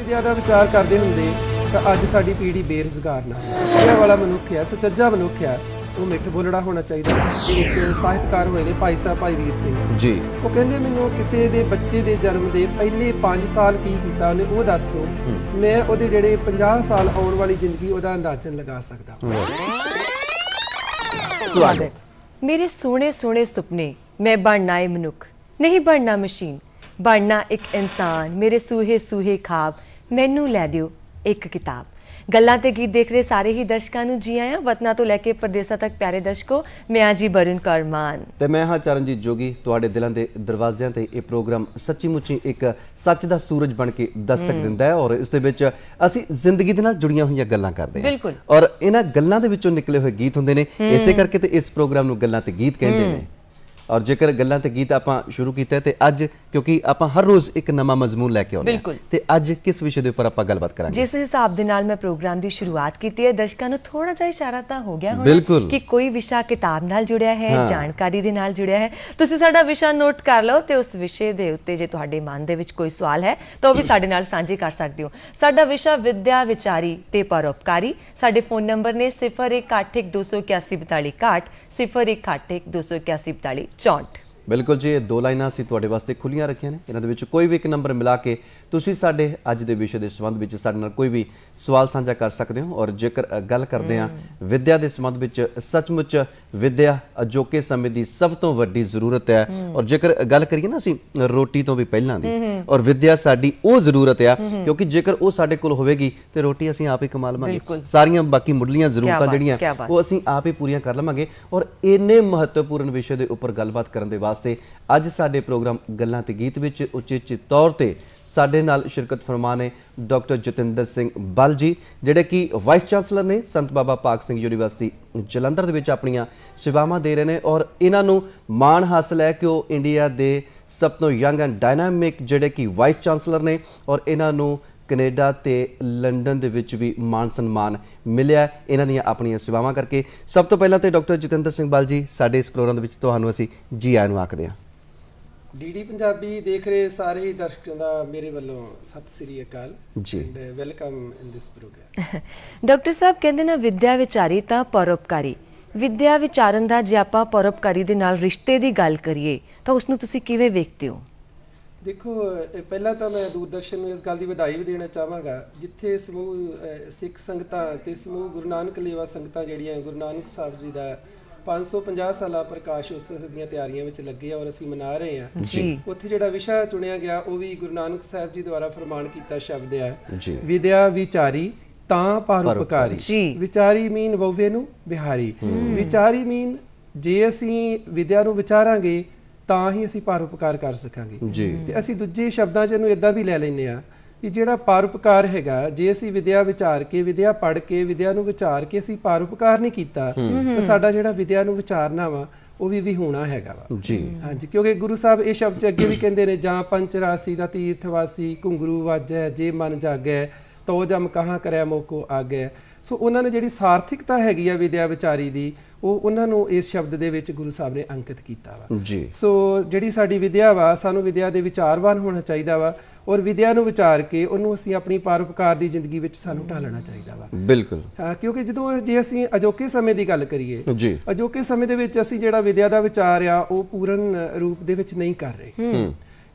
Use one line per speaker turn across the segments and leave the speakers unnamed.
ਵਿਦਿਆ ਦਾ ਵਿਚਾਰ ਕਰਦੇ ਹੁੰਦੇ ਤਾਂ ਅੱਜ ਸਾਡੀ ਪੀੜ੍ਹੀ ਬੇਰੁਜ਼ਗਾਰ ਨਾ ਹੁੰਦੀ। ਇਹ ਵਾਲਾ ਮਨੁੱਖ ਆ, ਸੁਚੱਜਾ ਮਨੁੱਖ ਆ, ਉਹ ਮਿੱਠ ਬੋਲੜਾ ਹੋਣਾ ਚਾਹੀਦਾ। ਇੱਕ ਸਾਹਿਤਕਾਰ ਹੋਏ ਨੇ ਭਾਈ ਸਾਹਿਬ ਭਾਈ ਵੀਰ ਸਿੰਘ
ਜੀ,
ਉਹ ਕਹਿੰਦੇ ਮੈਨੂੰ ਕਿਸੇ ਦੇ ਬੱਚੇ ਦੇ ਜਨਮ ਦੇ ਪਹਿਲੇ 5 ਸਾਲ ਕੀ ਕੀਤਾ ਉਹਨੇ ਉਹ ਦੱਸ ਦਿਓ, ਮੈਂ ਉਹਦੇ ਜਿਹੜੇ 50 ਸਾਲ ਆਉਣ ਵਾਲੀ ਜ਼ਿੰਦਗੀ ਉਹਦਾ ਅੰਦਾਜ਼ਨ ਲਗਾ ਸਕਦਾ।
ਸਵਾਗਤ।
मेरे सोने सोने सुपने, मैं बनना है मनुख, नहीं बनना मशीन, बनना एक इंसान, मेरे सूहे सूहे खाब, मैनू लै दिओ एक किताब। गल्लां ते गीत देख रहे सारे ही दर्शकों ਨੂੰ ਜੀ ਆਇਆਂ। ਵਤਨਾਂ ਤੋਂ ਲੈ ਕੇ ਪ੍ਰਦੇਸਾਂ ਤੱਕ ਪਿਆਰੇ ਦਰਸ਼ਕੋ, ਮੈਂ ਆ ਜੀ ਬਰਨ ਕੌਰ ਮਾਨ
ਤੇ ਮੈਂ ਹਾਂ ਚਰਨਜੀਤ ਜੋਗੀ। ਤੁਹਾਡੇ ਦਿਲਾਂ ਦੇ ਦਰਵਾਜ਼ਿਆਂ ਤੇ ਇਹ ਪ੍ਰੋਗਰਾਮ ਸੱਚੀ ਮੁੱਚੀ ਇੱਕ ਸੱਚ ਦਾ ਸੂਰਜ ਬਣ ਕੇ ਦਸਤਕ ਦਿੰਦਾ ਹੈ ਔਰ ਇਸ ਦੇ ਵਿੱਚ ਅਸੀਂ ਜ਼ਿੰਦਗੀ ਦੇ ਨਾਲ ਜੁੜੀਆਂ ਹੋਈਆਂ ਗੱਲਾਂ ਕਰਦੇ ਹਾਂ।
ਬਿਲਕੁਲ।
ਔਰ ਇਹਨਾਂ ਗੱਲਾਂ ਦੇ ਵਿੱਚੋਂ ਨਿਕਲੇ ਹੋਏ ਗੀਤ ਹੁੰਦੇ ਨੇ, ਇਸੇ ਕਰਕੇ ਤੇ ਇਸ ਪ੍ਰੋਗਰਾਮ ਨੂੰ ਗੱਲਾਂ ਤੇ ਗੀਤ ਕਹਿੰਦੇ ਨੇ। ਔਰ ਜੇਕਰ ਗੱਲਾਂ ਤੇ ਗੀਤ ਆਪਾਂ ਸ਼ੁਰੂ ਕੀਤਾ ਤੇ ਅੱਜ ਕਿਉਂਕਿ ਆਪਾਂ ਹਰ ਰੋਜ਼ ਇੱਕ ਨਵਾਂ ਮਜ਼ਮੂਨ ਲੈ ਕੇ ਆਉਂਦੇ ਹਾਂ ਤੇ ਅੱਜ ਕਿਸ ਵਿਸ਼ੇ ਦੇ ਉੱਪਰ ਆਪਾਂ ਗੱਲਬਾਤ ਕਰਾਂਗੇ।
ਜਿਸ ਹਿਸਾਬ ਦੇ ਨਾਲ ਮੈਂ ਪ੍ਰੋਗਰਾਮ ਦੀ ਸ਼ੁਰੂਆਤ ਕੀਤੀ ਹੈ, ਦਰਸ਼ਕਾਂ ਨੂੰ ਥੋੜਾ ਜਿਹਾ ਇਸ਼ਾਰਾ ਤਾਂ ਹੋ ਗਿਆ ਹੋਣਾ ਕਿ ਕੋਈ ਵਿਸ਼ਾ ਕਿਤਾਬ ਨਾਲ ਜੁੜਿਆ ਹੈ, ਜਾਣਕਾਰੀ ਦੇ ਨਾਲ ਜੁੜਿਆ ਹੈ। ਤੁਸੀਂ ਸਾਡਾ ਵਿਸ਼ਾ ਨੋਟ ਕਰ ਲਓ ਤੇ ਉਸ ਵਿਸ਼ੇ ਦੇ ਉੱਤੇ ਜੇ ਤੁਹਾਡੇ ਮਨ ਦੇ ਵਿੱਚ ਕੋਈ ਸਵਾਲ ਹੈ ਤਾਂ ਉਹ ਵੀ ਸਾਡੇ ਨਾਲ ਸਾਂਝੇ ਕਰ ਸਕਦੇ ਹੋ। ਸਾਡਾ ਵਿਸ਼ਾ ਵਿਦਿਆ ਵਿਚਾਰੀ ਤੇ ਪਰਉਪਕਾਰੀ। ਸਾਡੇ ਫੋਨ ਨੰਬਰ ਨੇ 0181284281 0181284281
ਬਿਲਕੁਲ ਜੀ, ਇਹ ਦੋ ਲਾਈਨਾਂ ਅਸੀਂ ਤੁਹਾਡੇ ਵਾਸਤੇ ਖੁੱਲੀਆਂ ਰੱਖੀਆਂ ਨੇ। ਇਹਨਾਂ ਦੇ ਵਿੱਚ ਕੋਈ ਵੀ ਇੱਕ ਨੰਬਰ ਮਿਲਾ ਕੇ ਤੁਸੀਂ ਸਾਡੇ ਅੱਜ ਦੇ ਵਿਸ਼ੇ ਦੇ ਸੰਬੰਧ ਵਿੱਚ ਸਾਡੇ ਨਾਲ ਕੋਈ ਵੀ ਸਵਾਲ ਸਾਂਝਾ ਕਰ ਸਕਦੇ ਹੋ। ਔਰ ਜੇਕਰ ਗੱਲ ਕਰਦੇ ਹਾਂ ਵਿਦਿਆ ਦੇ ਸੰਬੰਧ ਵਿੱਚ, ਸੱਚਮੁੱਚ ਵਿਦਿਆ ਅਜੋਕੇ ਸਮੇਂ ਦੀ ਸਭ ਤੋਂ ਵੱਡੀ ਜ਼ਰੂਰਤ ਹੈ। ਔਰ ਜੇਕਰ ਗੱਲ ਕਰੀਏ ਨਾ ਅਸੀਂ ਰੋਟੀ ਤੋਂ ਵੀ ਪਹਿਲਾਂ ਦੀ, ਔਰ ਵਿਦਿਆ ਸਾਡੀ ਉਹ ਜ਼ਰੂਰਤ ਆ ਕਿਉਂਕਿ ਜੇਕਰ ਉਹ ਸਾਡੇ ਕੋਲ ਹੋਵੇਗੀ ਤੇ ਰੋਟੀ ਅਸੀਂ ਆਪ ਹੀ ਕਮਾ ਲਵਾਂਗੇ। ਸਾਰੀਆਂ ਬਾਕੀ ਮੁੱਢਲੀਆਂ ਜ਼ਰੂਰਤਾਂ ਜਿਹੜੀਆਂ ਉਹ ਅਸੀਂ ਆਪ ਹੀ ਪੂਰੀਆਂ ਕਰ ਲਵਾਂਗੇ। ਔਰ ਇੰਨੇ ਮਹੱਤਵਪੂਰਨ ਵਿਸ਼ੇ ਦੇ ਉੱਪਰ ਗੱਲਬਾਤ ਕਰਨ ਦੇ ਵਾਸਤੇ ਅੱਜ ਸਾਡੇ ਪ੍ਰੋਗਰਾਮ ਗੱਲਾਂ ਤੇ ਗੀਤ ਵਿੱਚ ਉਚੇਚੇ ਤੌਰ ਤੇ ਸਾਡੇ ਨਾਲ ਸ਼ਿਰਕਤ ਫਰਮਾ ਨੇ ਡਾਕਟਰ ਜਤਿੰਦਰ ਸਿੰਘ ਬਲ ਜੀ, ਜਿਹੜੇ ਕਿ ਵਾਈਸ ਚਾਂਸਲਰ ਨੇ ਸੰਤ ਬਾਬਾ ਭਾਗ ਸਿੰਘ ਯੂਨੀਵਰਸਿਟੀ ਜਲੰਧਰ ਦੇ ਵਿੱਚ ਆਪਣੀਆਂ ਸੇਵਾਵਾਂ ਦੇ ਰਹੇ ਨੇ। ਔਰ ਇਹਨਾਂ ਨੂੰ ਮਾਣ ਹਾਸਲ ਹੈ ਕਿ ਉਹ ਇੰਡੀਆ ਦੇ ਸਭ ਤੋਂ ਯੰਗ ਐਂਡ ਡਾਇਨਾਮਿਕ ਜਿਹੜੇ ਕਿ ਵਾਈਸ ਚਾਂਸਲਰ ਨੇ ਔਰ ਇਹਨਾਂ ਨੂੰ ਕੈਨੇਡਾ ਤੇ ਲੰਡਨ ਦੇ ਵਿੱਚ ਵੀ ਮਾਣ ਸਨਮਾਨ ਮਿਲਿਆ ਇਹਨਾਂ ਦੀਆਂ ਆਪਣੀਆਂ ਸੇਵਾਵਾਂ ਕਰਕੇ। ਸਭ ਤੋਂ ਪਹਿਲਾਂ ਤੇ ਡਾਕਟਰ ਜਤਿੰਦਰ ਸਿੰਘ ਬਲ ਜੀ, ਸਾਡੇ ਇਸ ਪ੍ਰੋਗਰਾਮ ਦੇ ਵਿੱਚ ਤੁਹਾਨੂੰ ਅਸੀਂ ਜੀ ਆਇਆਂ ਨੂੰ ਆਖਦੇ ਹਾਂ।
ਡੀਡੀ ਪੰਜਾਬੀ ਦੇਖ ਰਹੇ ਸਾਰੇ ਹੀ ਦਰਸ਼ਕਾਂ ਦਾ ਮੇਰੇ ਵੱਲੋਂ ਸਤਿ ਸ੍ਰੀ ਅਕਾਲ ਜੀ, ਵੈਲਕਮ ਇਨ ਦਿਸ ਪ੍ਰੋਗਰਾਮ।
ਡਾਕਟਰ ਸਾਹਿਬ ਕਹਿੰਦੇ ਨਾ ਵਿਦਿਆ ਵਿਚਾਰੀ ਤਾਂ ਪਰਉਪਕਾਰੀ। ਵਿਦਿਆ ਵਿਚਾਰਨ ਦਾ ਜੇ ਆਪਾਂ ਪਰਉਪਕਾਰੀ ਦੇ ਨਾਲ ਰਿਸ਼ਤੇ ਦੀ ਗੱਲ ਕਰੀਏ ਤਾਂ ਉਸ ਨੂੰ ਤੁਸੀਂ ਕਿਵੇਂ ਵੇਖਦੇ ਹੋ?
ਦੇਖੋ, ਪਹਿਲਾਂ ਤਾਂ ਮੈਂ ਦੂਰਦਰਸ਼ਨ ਨੂੰ ਇਸ ਗੱਲ ਦੀ ਵਧਾਈ ਵੀ ਦੇਣਾ ਚਾਹਾਂਗਾ ਜਿੱਥੇ ਸਮੂਹ ਸਿੱਖ ਸੰਗਤਾਂ ਤੇ ਸਮੂਹ ਗੁਰੂ ਨਾਨਕ ਲੇਵਾ ਸੰਗਤਾਂ ਜਿਹੜੀਆਂ ਗੁਰੂ ਨਾਨਕ ਸਾਹਿਬ ਜੀ ਦਾ 550 ਸਾਲਾ ਪ੍ਰਕਾਸ਼ ਉਤਸਵ ਦੀਆਂ ਤਿਆਰੀਆਂ ਵਿੱਚ ਲੱਗੇ ਔਰ ਅਸੀਂ ਮਨਾ ਰਹੇ ਹਾਂ ਜੀ। ਉੱਥੇ ਜਿਹੜਾ ਵਿਸ਼ਾ ਚੁਣਿਆ ਗਿਆ ਉਹ ਵੀ ਗੁਰੂ ਨਾਨਕ ਸਾਹਿਬ ਜੀ ਦੁਆਰਾ ਫਰਮਾਨ ਕੀਤਾ ਸ਼ਬਦ ਹੈ, ਵਿਦਿਆ ਵਿਚਾਰੀ ਤਾਂ ਪਰਉਪਕਾਰੀ। ਵਿਚਾਰੀ ਮੀਨ ਵੋਵੇ ਨੂੰ ਬਿਹਾਰੀ। ਵਿਚਾਰੀ ਮੀਨ ਜੇ ਅਸੀਂ ਵਿਦਿਆ ਨੂੰ ਵਿਚਾਰਾਂਗੇ ਤਾਂ ਹੀ ਅਸੀਂ ਪਰਉਪਕਾਰ ਕਰ ਸਕਾਂਗੇ। ਤੇ ਅਸੀਂ ਦੂਜੇ ਸ਼ਬਦਾਂ 'ਚ ਇਹਨੂੰ ਇਦਾਂ ਵੀ ਲੈ ਲੈਂਦੇ ਹਾਂ ਵੀ ਜਿਹੜਾ ਪਰਉਪਕਾਰ ਹੈਗਾ, ਜੇ ਅਸੀਂ ਵਿਦਿਆ ਵਿਚਾਰ ਕੇ, ਵਿਦਿਆ ਪੜ੍ਹ ਕੇ, ਵਿਦਿਆ ਨੂੰ ਵਿਚਾਰ ਕੇ ਅਸੀਂ ਪਰਉਪਕਾਰ ਨਹੀਂ ਕੀਤਾ ਤਾਂ ਸਾਡਾ ਜਿਹੜਾ ਵਿਦਿਆ ਨੂੰ ਵਿਚਾਰਨਾ ਵਾ ਉਹ ਵੀ ਹੋਣਾ ਹੈਗਾ ਵਾ ਜੀ। ਹਾਂਜੀ, ਕਿਉਂਕਿ ਗੁਰੂ ਸਾਹਿਬ ਇਹ ਸ਼ਬਦ ਅੱਗੇ ਵੀ ਕਹਿੰਦੇ ਨੇ, ਜਾਂ ਪੰਚ ਰਾਸੀ ਦਾ ਤੀਰਥ ਵਾਸੀ ਘੁੰਗਰੂ ਵਾਜੈ ਜੇ ਮਨ ਜਾਗੈ ਤੋ ਜਮ ਕਹਾਂ ਕਰਿਆ ਮੋਕੋ ਆਗੈ। ਸੋ ਉਹਨਾਂ ਨੇ ਜਿਹੜੀ ਸਾਰਥਿਕਤਾ ਹੈਗੀ ਆ ਵਿਦਿਆ ਵਿਚਾਰੀ ਦੀ, ਉਹ ਉਹਨਾਂ ਨੂੰ ਇਸ ਸ਼ਬਦ ਦੇ ਵਿੱਚ ਗੁਰੂ ਸਾਹਿਬ ਨੇ ਅੰਕਿਤ ਕੀਤਾ ਵਾ ਜੀ। ਸੋ ਜਿਹੜੀ ਸਾਡੀ ਵਿਦਿਆ ਵਾ, ਸਾਨੂੰ ਵਿਦਿਆ ਦੇ ਵਿਚਾਰਵਾਨ ਹੋਣਾ ਚਾਹੀਦਾ ਵਾ ਔਰ ਵਿਦਿਆ ਨੂੰ ਵਿਚਾਰ ਕੇ ਉਹਨੂੰ ਅਸੀਂ ਆਪਣੀ ਪਰਉਪਕਾਰ ਦੀ ਜ਼ਿੰਦਗੀ ਵਿੱਚ ਸਾਨੂੰ ਢਾਲਣਾ ਚਾਹੀਦਾ ਵਾ। ਬਿਲਕੁਲ। ਕਿਉਂਕਿ ਜੇ ਅਸੀਂ ਅਜੋਕੇ ਸਮੇਂ ਦੀ ਗੱਲ ਕਰੀਏ, ਅਜੋਕੇ ਸਮੇਂ ਦੇ ਵਿੱਚ ਅਸੀਂ ਜਿਹੜਾ ਵਿਦਿਆ ਦਾ ਵਿਚਾਰ ਆ ਉਹ ਪੂਰਨ ਰੂਪ ਦੇ ਵਿੱਚ ਨਹੀਂ ਕਰ ਰਹੇ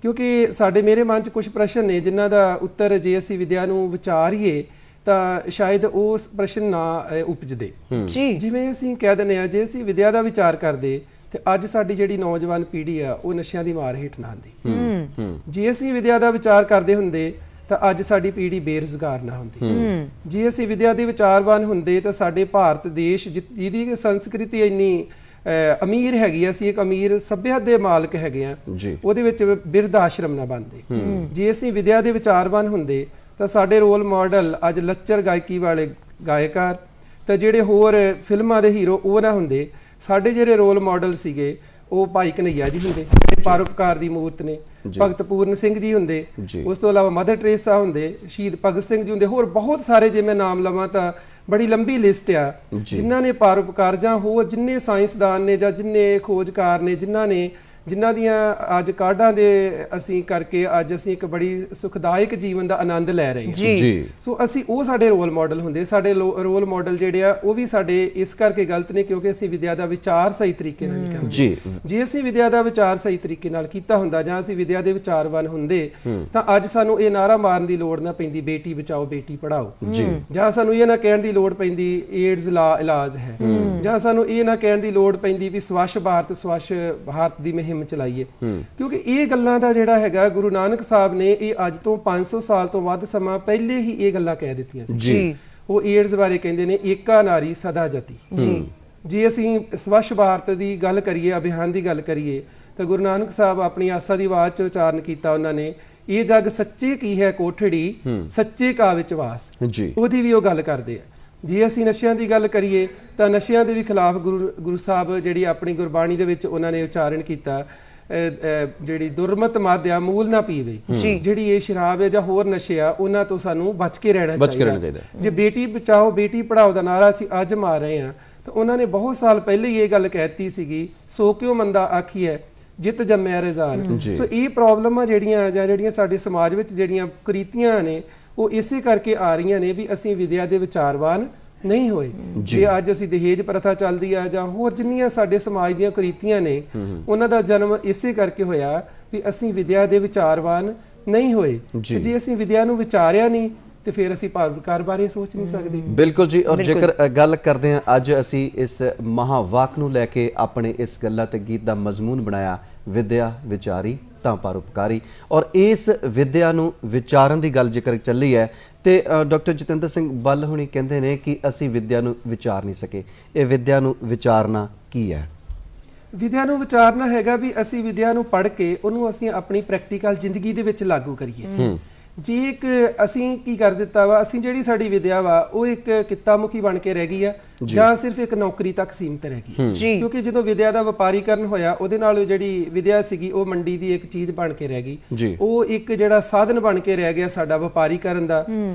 ਕਿਉਂਕਿ ਮੇਰੇ ਮਨ 'ਚ ਕੁਝ ਪ੍ਰਸ਼ਨ ਨੇ ਜਿਨ੍ਹਾਂ ਦਾ ਉੱਤਰ ਜੇ ਅਸੀਂ ਵਿਦਿਆ ਨੂੰ ਵਿਚਾਰੀਏ ਤਾਂ ਸ਼ਾਇਦ ਉਸ ਪ੍ਰਸ਼ਨ ਨਾ ਉਪਜਦੇ। ਜਿਵੇਂ ਅਸੀਂ ਕਹਿ ਦਿੰਦੇ ਹਾਂ, ਜੇ ਅਸੀਂ ਵਿਦਿਆ ਦਾ ਵਿਚਾਰ ਕਰਦੇ ਤੇ ਅੱਜ ਸਾਡੀ ਜਿਹੜੀ ਨੌਜਵਾਨ ਪੀੜ੍ਹੀ ਆ ਉਹ ਨਸ਼ਿਆਂ ਦੀ ਮਾਰ ਹੇਠ ਨਾ ਆਉਂਦੀ। ਜੇ ਅਸੀਂ ਵਿਦਿਆ ਦਾ ਵਿਚਾਰ ਕਰਦੇ ਹੁੰਦੇ ਤਾਂ ਅੱਜ ਸਾਡੀ ਪੀੜ੍ਹੀ ਬੇਰੁਜ਼ਗਾਰ ਨਾ ਹੁੰਦੀ। ਜੇ ਅਸੀਂ ਵਿਦਿਆ ਦੇ ਵਿਚਾਰਵਾਨ ਹੁੰਦੇ ਤਾਂ ਸਾਡੇ ਭਾਰਤ ਦੇਸ਼ ਜਿਹਦੀ ਸੰਸਕ੍ਰਿਤੀ ਇੰਨੀ ਅਮੀਰ ਹੈਗੀ, ਅਸੀਂ ਇੱਕ ਅਮੀਰ ਸੱਭਿਅਤਾ ਦੇ ਮਾਲਕ ਹੈਗੇ ਆ, ਉਹਦੇ ਵਿੱਚ ਬਿਰਧ ਆਸ਼ਰਮ ਨਾ ਬਣਦੇ। ਜੇ ਅਸੀਂ ਵਿਦਿਆ ਦੇ ਵਿਚਾਰਵਾਨ ਹੁੰਦੇ ਤਾਂ ਸਾਡੇ ਰੋਲ ਮਾਡਲ ਅੱਜ ਲੱਚਰ ਗਾਇਕੀ ਵਾਲੇ ਗਾਇਕਾਰ ਤੇ ਜਿਹੜੇ ਹੋਰ ਫਿਲਮਾਂ ਦੇ ਹੀਰੋ ਉਹ ਨਾ ਹੁੰਦੇ। ਸਾਡੇ ਜਿਹੜੇ ਰੋਲ ਮਾਡਲ ਸੀਗੇ ਉਹ ਭਾਈ ਕਨਈਆ ਜੀ ਹੁੰਦੇ, ਪਰਉਪਕਾਰ ਦੀ ਮੂਰਤ ਨੇ, ਭਗਤ ਪੂਰਨ ਸਿੰਘ ਜੀ ਹੁੰਦੇ, ਉਸ ਤੋਂ ਇਲਾਵਾ ਮਦਰ ਟਰੇਸਾ ਹੁੰਦੇ, ਸ਼ਹੀਦ ਭਗਤ ਸਿੰਘ ਜੀ ਹੁੰਦੇ, ਹੋਰ ਬਹੁਤ ਸਾਰੇ ਜੇ ਮੈਂ ਨਾਮ ਲਵਾਂ ਤਾਂ ਬੜੀ ਲੰਬੀ ਲਿਸਟ ਆ ਜਿਨ੍ਹਾਂ ਨੇ ਪਰਉਪਕਾਰ, ਜਾਂ ਹੋਰ ਜਿੰਨੇ ਸਾਇੰਸਦਾਨ ਨੇ ਜਾਂ ਜਿੰਨੇ ਖੋਜਕਾਰ ਨੇ ਜਿਨ੍ਹਾਂ ਨੇ ਜਿਨ੍ਹਾਂ ਦੀਆਂ ਅੱਜ ਕਾਢਾਂ ਦੇ ਅਸੀਂ ਕਰਕੇ ਅੱਜ ਅਸੀਂ ਇੱਕ ਬੜੀ ਸੁਖਦਾਇਕ ਜੀਵਨ ਦਾ ਆਨੰਦ ਲੈ ਰਹੇ ਹਾਂ
ਜੀ।
ਸੋ ਅਸੀਂ ਉਹ ਸਾਡੇ ਰੋਲ ਮਾਡਲ ਹੁੰਦੇ। ਸਾਡੇ ਰੋਲ ਮਾਡਲ ਜਿਹੜੇ ਆ ਉਹ ਵੀ ਸਾਡੇ ਇਸ ਕਰਕੇ ਗਲਤ ਨੇ ਕਿਉਂਕਿ ਅਸੀਂ ਵਿਦਿਆ ਦਾ ਵਿਚਾਰ ਸਹੀ ਤਰੀਕੇ ਨਾਲ ਨਹੀਂ ਕਰਦੇ
ਜੀ।
ਜੇ ਅਸੀਂ ਵਿਦਿਆ ਦਾ ਵਿਚਾਰ ਸਹੀ ਤਰੀਕੇ ਨਾਲ ਕੀਤਾ ਹੁੰਦਾ ਜਾਂ ਅਸੀਂ ਵਿਦਿਆ ਦੇ ਵਿਚਾਰਵਾਨ ਹੁੰਦੇ ਤਾਂ ਅੱਜ ਸਾਨੂੰ ਇਹ ਨਾਰਾ ਮਾਰਨ ਦੀ ਲੋੜ ਨਾ ਪੈਂਦੀ ਬੇਟੀ ਬਚਾਓ ਬੇਟੀ ਪੜਾਓ ਜਾਂ ਸਾਨੂੰ ਇਹ ਨਾ ਕਹਿਣ ਦੀ ਲੋੜ ਪੈਂਦੀ ਏਡਜ਼ ਇਲਾਜ ਹੈ ਜਾਂ ਸਾਨੂੰ ਇਹ ਨਾ ਕਹਿਣ ਦੀ ਲੋੜ ਪੈਂਦੀ ਵੀ ਸਵੱਛ ਭਾਰਤ ਦੀ ਮੁਹਿੰਮ ਚਲਾਈਏ ਕਿਉਂਕਿ ਇਹ ਗੱਲਾਂ ਦਾ ਜਿਹੜਾ ਹੈਗਾ ਗੁਰੂ ਨਾਨਕ ਸਾਹਿਬ ਨੇ ਇਹ ਅੱਜ ਤੋਂ 500 ਸਾਲ ਤੋਂ ਵੱਧ ਸਮਾਂ ਪਹਿਲੇ ਹੀ ਇਹ ਗੱਲਾਂ ਕਹਿ ਦਿੱਤੀਆਂ ਸੀ
ਜੀ।
ਉਹ ਏਡਜ਼ ਬਾਰੇ ਕਹਿੰਦੇ ਨੇ ਏਕਾ ਨਾਰੀ ਸਦਾ ਜਤੀ
ਜੀ।
ਜੇ ਅਸੀਂ ਸਵੱਛ ਭਾਰਤ ਦੀ ਗੱਲ ਕਰੀਏ ਅਭਿਆਨ ਦੀ ਗੱਲ ਕਰੀਏ ਤਾਂ ਗੁਰੂ ਨਾਨਕ ਸਾਹਿਬ ਆਪਣੀ ਆਸਾ ਦੀ ਆਵਾਜ਼ ਚ ਉਚਾਰਨ ਕੀਤਾ ਉਹਨਾਂ ਨੇ ਇਹ ਜਗ ਸੱਚੇ ਕੀ ਹੈ ਕੋਠੜੀ ਸੱਚੇ ਕਾ ਵਿੱਚ ਵਾਸ
ਜੀ।
ਉਹਦੀ ਵੀ ਉਹ ਗੱਲ ਕਰਦੇ ਆ। ਜੇ ਅਸੀਂ ਨਸ਼ਿਆਂ ਦੀ ਗੱਲ ਕਰੀਏ ਤਾਂ ਨਸ਼ਿਆਂ ਦੇ ਵੀ ਖਿਲਾਫ ਗੁਰੂ ਸਾਹਿਬ ਜਿਹੜੀ ਆਪਣੀ ਗੁਰਬਾਣੀ ਦੇ ਵਿੱਚ ਉਹਨਾਂ ਨੇ ਉਚਾਰਨ ਕੀਤਾ ਜਿਹੜੀ ਦੁਰਮਤ ਮਾਧਿਆ ਮੂਲ ਨਾ ਪੀਵੇ ਜਿਹੜੀ ਇਹ ਸ਼ਰਾਬ ਹੈ ਜਾਂ ਹੋਰ ਨਸ਼ੇ ਆ ਉਹਨਾਂ ਤੋਂ ਸਾਨੂੰ ਬਚ ਕੇ ਰਹਿਣਾ ਚਾਹੀਦਾ। ਜੇ ਬੇਟੀ ਬਚਾਓ ਬੇਟੀ ਪੜਾਓ ਦਾ ਨਾਰਾ ਅਸੀਂ ਅੱਜ ਮਾਰ ਰਹੇ ਹਾਂ ਤਾਂ ਉਹਨਾਂ ਨੇ ਬਹੁਤ ਸਾਲ ਪਹਿਲੇ ਹੀ ਇਹ ਗੱਲ ਕਹਿਤੀ ਸੀਗੀ ਸੋ ਕਿਉਂ ਮੰਦਾ ਆਖੀਐ ਜਿੱਤ ਜੰਮਿਆ ਰਜ਼ਾਨ। ਸੋ ਇਹ ਪ੍ਰੋਬਲਮਾਂ ਜਿਹੜੀਆਂ ਸਾਡੇ ਸਮਾਜ ਵਿੱਚ ਜਿਹੜੀਆਂ ਕੁਰੀਤੀਆਂ ਨੇ ਉਹ ਇਸੇ ਕਰਕੇ ਆ ਰਹੀਆਂ ਨੇ ਵੀ ਅਸੀਂ ਵਿਦਿਆ ਦੇ ਵਿਚਾਰਵਾਨ ਨਹੀਂ ਹੋਏ। ਜੇ ਅੱਜ ਅਸੀਂ ਦਹੇਜ ਪ੍ਰਥਾ ਚੱਲਦੀ ਆ ਜਾਂ ਹੋਰ ਜਿੰਨੀਆਂ ਸਾਡੇ ਸਮਾਜ ਦੀਆਂ ਕੁਰੀਤੀਆਂ ਨੇ ਉਹਨਾਂ ਦਾ ਜਨਮ ਇਸੇ ਕਰਕੇ ਹੋਇਆ ਵੀ ਅਸੀਂ ਵਿਦਿਆ ਦੇ ਵਿਚਾਰਵਾਨ ਨਹੀਂ ਹੋਏ। ਜੇ ਅਸੀਂ ਵਿਦਿਆ ਨੂੰ ਵਿਚਾਰਿਆ ਨਹੀਂ ਤੇ ਫਿਰ ਅਸੀਂ ਪਰਉਪਕਾਰ ਬਾਰੇ ਸੋਚ ਨਹੀਂ ਸਕਦੇ।
ਬਿਲਕੁਲ ਜੀ। ਔਰ ਜੇਕਰ ਗੱਲ ਕਰਦੇ ਹਾਂ ਅੱਜ ਅਸੀਂ ਇਸ ਮਹਾਵਾਕ ਨੂੰ ਲੈ ਕੇ ਆਪਣੇ ਇਸ ਗੱਲਾਂ ਤੇ ਗੀਤ ਦਾ ਮਜ਼ਮੂਨ ਬਣਾਇਆ ਵਿਦਿਆ ਵਿਚਾਰੀ ਤਾਂ ਪਰਉਪਕਾਰੀ ਔਰ ਇਸ ਵਿਦਿਆ ਨੂੰ ਵਿਚਾਰਨ ਦੀ ਗੱਲ ਜੇਕਰ ਚੱਲੀ ਹੈ ਤੇ ਡਾਕਟਰ ਜਤਿੰਦਰ ਸਿੰਘ ਬੱਲ ਹੁਣੀ ਕਹਿੰਦੇ ਨੇ ਕਿ ਅਸੀਂ ਵਿਦਿਆ ਨੂੰ ਵਿਚਾਰ ਨਹੀਂ ਸਕੇ। ਇਹ ਵਿਦਿਆ ਨੂੰ ਵਿਚਾਰਨਾ ਕੀ ਹੈ?
ਵਿਦਿਆ ਨੂੰ ਵਿਚਾਰਨਾ ਹੈਗਾ ਵੀ ਅਸੀਂ ਵਿਦਿਆ ਨੂੰ ਪੜ੍ਹ ਕੇ ਉਹਨੂੰ ਅਸੀਂ ਆਪਣੀ ਪ੍ਰੈਕਟੀਕਲ ਜ਼ਿੰਦਗੀ ਦੇ ਵਿੱਚ ਲਾਗੂ ਕਰੀਏ। ਜੇ ਇੱਕ ਅਸੀਂ ਕੀ ਕਰ ਦਿੱਤਾ ਵਾ ਅਸੀਂ ਜਿਹੜੀ ਸਾਡੀ ਵਿਦਿਆ ਵਾ ਉਹ ਇੱਕ ਕਿੱਤਾ ਮੁਖੀ ਬਣ ਕੇ ਰਹਿ ਗਈ ਆ ਜਾਂ ਸਿਰਫ ਇੱਕ ਨੌਕਰੀ ਤੱਕ ਸੀਮਤ ਰਹਿ ਗਈ ਕਿਉਂਕਿ ਜਦੋਂ ਵਿਦਿਆ ਦਾ ਵਪਾਰੀਕਰਨ ਹੋਇਆ ਉਹਦੇ ਨਾਲ ਜਿਹੜੀ ਵਿਦਿਆ ਸੀਗੀ ਉਹ ਮੰਡੀ ਦੀ ਇੱਕ ਚੀਜ਼ ਬਣ ਕੇ ਰਹਿ ਗਈ। ਉਹ ਇੱਕ ਜਿਹੜਾ ਸਾਧਨ ਬਣ ਕੇ ਰਹਿ ਗਿਆ ਸਾਡਾ ਵਪਾਰੀਕਰਨ ਦਾ।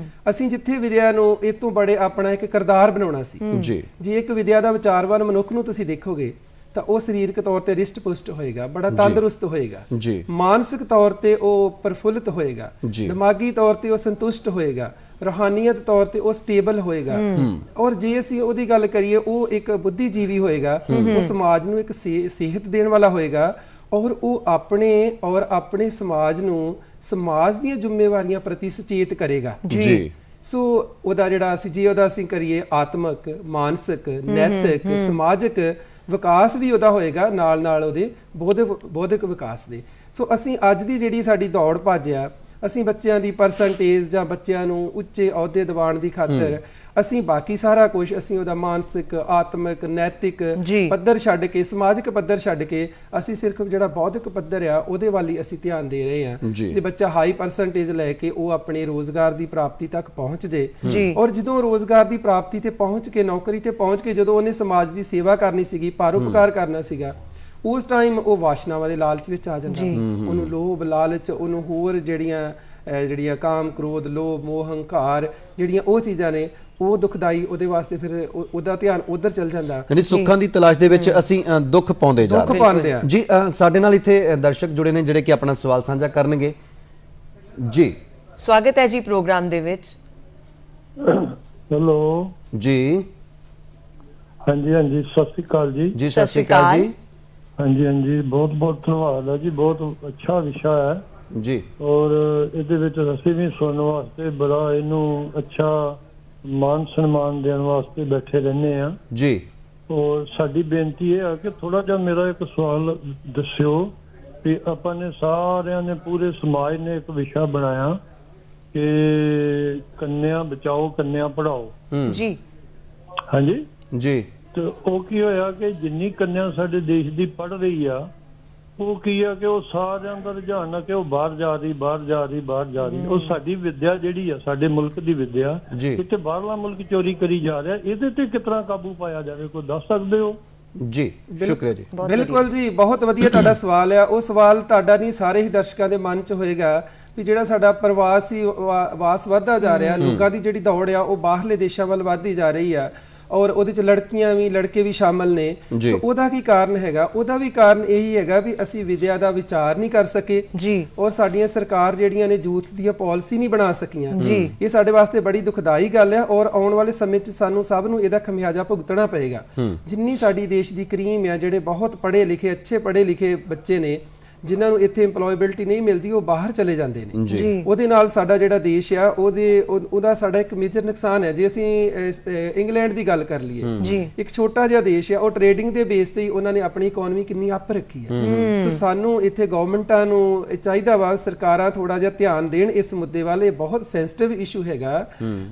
ਅਸੀਂ ਜਿੱਥੇ ਵਿਦਿਆ ਨੂੰ ਇਹ ਤੋਂ ਬੜੇ ਆਪਣਾ ਇੱਕ ਕਿਰਦਾਰ ਬਣਾਉਣਾ ਸੀ। ਜੇ ਇੱਕ ਵਿਦਿਆ ਦਾ ਵਿਚਾਰਵਾਨ ਮਨੁੱਖ ਨੂੰ ਤੁਸੀਂ ਦੇਖੋਗੇ ਤਾਂ ਉਹ ਸਰੀਰਕ ਤੌਰ ਤੇ ਰਿਸ਼ਟ ਪੁਸ਼ਟ ਹੋਏਗਾ ਬੜਾ ਤੰਦਰੁਸਤ ਹੋਏਗਾ ਮਾਨਸਿਕ ਤੌਰ ਤੇ ਉਹ ਪ੍ਰਫੁੱਲਿਤ ਹੋਏਗਾ ਦਿਮਾਗੀ ਤੌਰ ਤੇ ਉਹ ਸੰਤੁਸ਼ਟ ਹੋਏਗਾ ਰੂਹਾਨੀਅਤ ਤੌਰ ਤੇ ਉਹ ਸਟੇਬਲ ਹੋਏਗਾ ਔਰ ਜੇ ਅਸੀਂ ਉਹਦੀ ਗੱਲ ਕਰੀਏ ਉਹ ਇੱਕ ਬੁੱਧੀਜੀਵੀ ਹੋਏਗਾ ਉਹ ਸਮਾਜ ਨੂੰ ਇੱਕ ਸਿਹਤ ਦੇਣ ਵਾਲਾ ਹੋਏਗਾ ਔਰ ਉਹ ਆਪਣੇ ਸਮਾਜ ਨੂੰ ਸਮਾਜ ਦੀਆਂ ਜ਼ਿੰਮੇਵਾਰੀਆਂ ਪ੍ਰਤੀ ਸੁਚੇਤ ਕਰੇਗਾ। ਸੋ ਉਹਦਾ ਜਿਹੜਾ ਅਸੀਂ ਕਰੀਏ ਆਤਮਿਕ ਮਾਨਸਿਕ ਨੈਤਿਕ ਸਮਾਜਿਕ ਵਿਕਾਸ ਵੀ ਉਹਦਾ ਹੋਏਗਾ ਨਾਲ ਉਹਦੇ ਬੌਧਿਕ ਵਿਕਾਸ ਦੇ। ਸੋ ਅਸੀਂ ਅੱਜ ਦੀ ਜਿਹੜੀ ਸਾਡੀ ਦੌੜ ਭੱਜ ਆ ਅਸੀਂ ਬੱਚਿਆਂ ਦੀ ਪਰਸੈਂਟੇਜ ਜਾਂ ਬੱਚਿਆਂ ਨੂੰ ਉੱਚੇ ਅਹੁਦੇ ਦਿਵਾਉਣ ਦੀ ਖਾਤਰ ਅਸੀਂ ਬਾਕੀ ਸਾਰਾ ਕੁਝ ਅਸੀਂ ਉਹਦਾ ਮਾਨਸਿਕ ਆਤਮਿਕ ਨੈਤਿਕ ਪੱਧਰ ਛੱਡ ਕੇ ਸਮਾਜਿਕ ਪੱਧਰ ਛੱਡ ਕੇ ਅਸੀਂ ਸਿਰਫ ਜਿਹੜਾ ਬੌਧਿਕ ਪੱਧਰ ਆ ਉਹਦੇ ਵੱਲ ਹੀ ਅਸੀਂ ਧਿਆਨ ਦੇ ਰਹੇ ਹਾਂ। ਜੇ ਬੱਚਾ ਹਾਈ ਪਰਸੈਂਟੇਜ ਲੈ ਕੇ ਉਹ ਆਪਣੇ ਰੋਜ਼ਗਾਰ ਦੀ ਪ੍ਰਾਪਤੀ ਤੱਕ ਪਹੁੰਚ ਜੇ ਔਰ ਜਦੋਂ ਰੋਜ਼ਗਾਰ ਦੀ ਪ੍ਰਾਪਤੀ ਤੇ ਪਹੁੰਚ ਕੇ ਨੌਕਰੀ ਤੇ ਪਹੁੰਚ ਕੇ ਜਦੋਂ ਉਹਨੇ ਸਮਾਜ ਦੀ ਸੇਵਾ ਕਰਨੀ ਸੀਗੀ ਪਰਉਪਕਾਰ ਕਰਨਾ ਸੀਗਾ ਉਸ ਟਾਈਮ ਉਹ ਵਾਸ਼ਨਾਵਾਂ ਦੇ ਲਾਲਚ ਵਿੱਚ ਆ ਜਾਂਦਾ ਉਹਨੂੰ ਲੋਭ ਲਾਲਚ ਉਹਨੂੰ ਹੋਰ ਜਿਹੜੀਆਂ ਕਾਮ ਕ੍ਰੋਧ ਲੋਭ ਮੋਹ ਹੰਕਾਰ ਜਿਹੜੀਆਂ ਉਹ ਚੀਜ਼ਾਂ ਨੇ ਉਹ ਦੁਖਦਾਈ ਉਹਦੇ ਵਾਸਤੇ ਫਿਰ ਉਹਦਾ ਧਿਆਨ ਉਧਰ ਚਲ ਜਾਂਦਾ
ਯਾਨੀ ਸੁੱਖਾਂ ਦੀ ਤਲਾਸ਼ ਦੇ ਵਿੱਚ ਅਸੀਂ ਦੁੱਖ ਪਾਉਂਦੇ ਜਾ ਰਹੇ ਹਾਂ ਜੀ। ਸਾਡੇ ਨਾਲ ਇੱਥੇ ਦਰਸ਼ਕ ਜੁੜੇ ਨੇ ਜਿਹੜੇ ਕਿ ਆਪਣਾ ਸਵਾਲ ਸਾਂਝਾ ਕਰਨਗੇ ਜੀ।
ਸਵਾਗਤ ਹੈ ਜੀ ਪ੍ਰੋਗਰਾਮ ਦੇ ਵਿੱਚ।
ਹੈਲੋ
ਜੀ
ਹਾਂਜੀ ਸਤਿ ਸ਼੍ਰੀ ਅਕਾਲ ਜੀ।
ਜੀ ਸਤਿ ਸ਼੍ਰੀ ਅਕਾਲ ਜੀ।
ਹਾਂਜੀ ਬਹੁਤ ਧੰਨਵਾਦ ਹੈ ਜੀ ਬਹੁਤ ਅੱਛਾ ਵਿਸ਼ਾ ਹੈ
ਜੀ
ਔਰ ਇਹਦੇ ਵਿੱਚ ਅਸੀਂ ਵੀ ਸੁਣਨ ਵਾਸਤੇ ਬੜਾ ਇਹਨੂੰ ਅੱਛਾ ਮਾਨ ਸਨਮਾਨ ਦੇਣ ਵਾਸਤੇ ਬੈਠੇ ਰਹਿੰਦੇ ਆ
ਜੀ।
ਔਰ ਸਾਡੀ ਬੇਨਤੀ ਇਹ ਆ ਕਿ ਥੋੜਾ ਜਿਹਾ ਮੇਰਾ ਇੱਕ ਸਵਾਲ ਦੱਸਿਓ ਕਿ ਆਪਾਂ ਨੇ ਸਾਰਿਆਂ ਨੇ ਪੂਰੇ ਸਮਾਜ ਨੇ ਇੱਕ ਵਿਸ਼ਾ ਬਣਾਇਆ ਕਿ ਕੰਨਿਆ ਬਚਾਓ ਕੰਨਿਆ ਪੜਾਓ
ਜੀ।
ਹਾਂਜੀ
ਜੀ।
ਤੇ ਉਹ ਕੀ ਹੋਇਆ ਕਿ ਜਿੰਨੀ ਕੰਨਿਆ ਸਾਡੇ ਦੇਸ਼ ਦੀ ਪੜ ਰਹੀ ਆ ਉਹ ਕੀ ਆ ਕਿ ਉਹ ਸਾਰਿਆਂ ਦਾ ਰੁਝਾਨ ਆ ਕਿ ਉਹ ਬਾਹਰ ਜਾ ਰਹੀ ਉਹ ਸਾਡੀ ਵਿਦਿਆ ਜਿਹੜੀ ਆ ਸਾਡੇ ਮੁਲਕ ਦੀ ਵਿਦਿਆ ਇੱਥੇ ਬਾਹਰਲਾ ਮੁਲਕ ਚੋਰੀ ਕਰੀ ਜਾ ਰਿਹਾ ਇਹਦੇ ਤੇ ਕਿਸ ਤਰ੍ਹਾਂ ਕਾਬੂ ਪਾਇਆ ਜਾਵੇ ਕੋਈ ਦੱਸ ਸਕਦੇ ਹੋ?
ਜੀ ਸ਼ੁਕਰੀਆ ਜੀ।
ਬਿਲਕੁਲ ਜੀ ਬਹੁਤ ਵਧੀਆ ਤੁਹਾਡਾ ਸਵਾਲ ਆ। ਉਹ ਸਵਾਲ ਤੁਹਾਡਾ ਨਹੀਂ ਸਾਰੇ ਹੀ ਦਰਸ਼ਕਾਂ ਦੇ ਮਨ 'ਚ ਹੋਏਗਾ ਵੀ ਜਿਹੜਾ ਸਾਡਾ ਪ੍ਰਵਾਸੀ ਵਾਸ ਵੱਧਦਾ ਜਾ ਰਿਹਾ ਲੋਕਾਂ ਦੀ ਜਿਹੜੀ ਦੌੜ ਆ ਉਹ ਬਾਹਰਲੇ ਦੇਸ਼ਾਂ ਵੱਲ ਵੱਧਦੀ ਜਾ ਰਹੀ ਆ ਔਰ ਉਹਦੇ ਚ ਲੜਕੀਆਂ ਵੀ ਲੜਕੇ ਵੀ ਸ਼ਾਮਲ ਨੇ। ਸੋ ਉਹਦਾ ਕੀ ਕਾਰਨ ਹੈਗਾ? ਉਹਦਾ ਵੀ ਕਾਰਨ ਇਹੀ ਹੈਗਾ ਵੀ ਅਸੀਂ ਵਿਦਿਆ ਦਾ ਵਿਚਾਰ ਨਹੀਂ ਕਰ ਸਕੇ
ਜੀ,
ਔਰ ਸਾਡੀਆਂ ਸਰਕਾਰ ਜਿਹੜੀਆਂ ਨੇ ਯੂਥ ਦੀਆਂ ਪਾਲਿਸੀ ਨਹੀਂ ਬਣਾ ਸਕੀਆਂ ਜੀ। ਇਹ ਸਾਡੇ ਵਾਸਤੇ ਬੜੀ ਦੁਖਦਾਈ ਗੱਲ ਹੈ ਔਰ ਆਉਣ ਵਾਲੇ ਸਮੇਂ 'ਚ ਸਾਨੂੰ ਸਭ ਨੂੰ ਇਹਦਾ ਖਮਿਆਜਾ ਭੁਗਤਣਾ ਪਏਗਾ। ਜਿੰਨੀ ਸਾਡੀ ਦੇਸ਼ ਦੀ ਕਰੀਮ ਆ, ਜਿਹੜੇ ਬਹੁਤ ਪੜ੍ਹੇ ਲਿਖੇ ਅੱਛੇ ਪੜ੍ਹੇ ਲਿਖੇ ਬੱਚੇ ਨੇ ਜਿਨ੍ਹਾਂ ਨੂੰ ਇੱਥੇ ਇੰਪਲੋਏਬਿਲਟੀ ਨਹੀਂ ਮਿਲਦੀ, ਉਹ ਬਾਹਰ ਚਲੇ ਜਾਂਦੇ ਨੇ। ਉਹਦੇ ਨਾਲ ਸਾਡਾ ਜਿਹੜਾ ਦੇਸ਼ ਆ ਉਹਦਾ ਸਾਡਾ ਇੱਕ ਮੇਜਰ ਨੁਕਸਾਨ ਹੈ। ਜੇ ਅਸੀਂ ਇੰਗਲੈਂਡ ਦੀ ਗੱਲ ਕਰ ਲਈਏ, ਇੱਕ ਛੋਟਾ ਜਿਹਾ ਦੇਸ਼ ਹੈ, ਉਹ ਟ੍ਰੇਡਿੰਗ ਦੇ ਬੇਸ ਤੇ ਹੀ ਉਹਨਾਂ ਨੇ ਆਪਣੀ ਇਕਨੋਮੀ ਕਿੰਨੀ ਅੱਪ ਰੱਖੀ ਹੈ। ਸੋ ਸਾਨੂੰ ਇੱਥੇ ਗਵਰਨਮੈਂਟਾਂ ਨੂੰ ਚਾਹੀਦਾ ਵਾ, ਸਰਕਾਰਾਂ ਥੋੜਾ ਜਿਹਾ ਧਿਆਨ ਦੇਣ ਇਸ ਮੁੱਦੇ ਵੱਲ। ਇਹ ਬਹੁਤ ਸੈਂਸਿਟਿਵ ਇਸ਼ੂ ਹੈਗਾ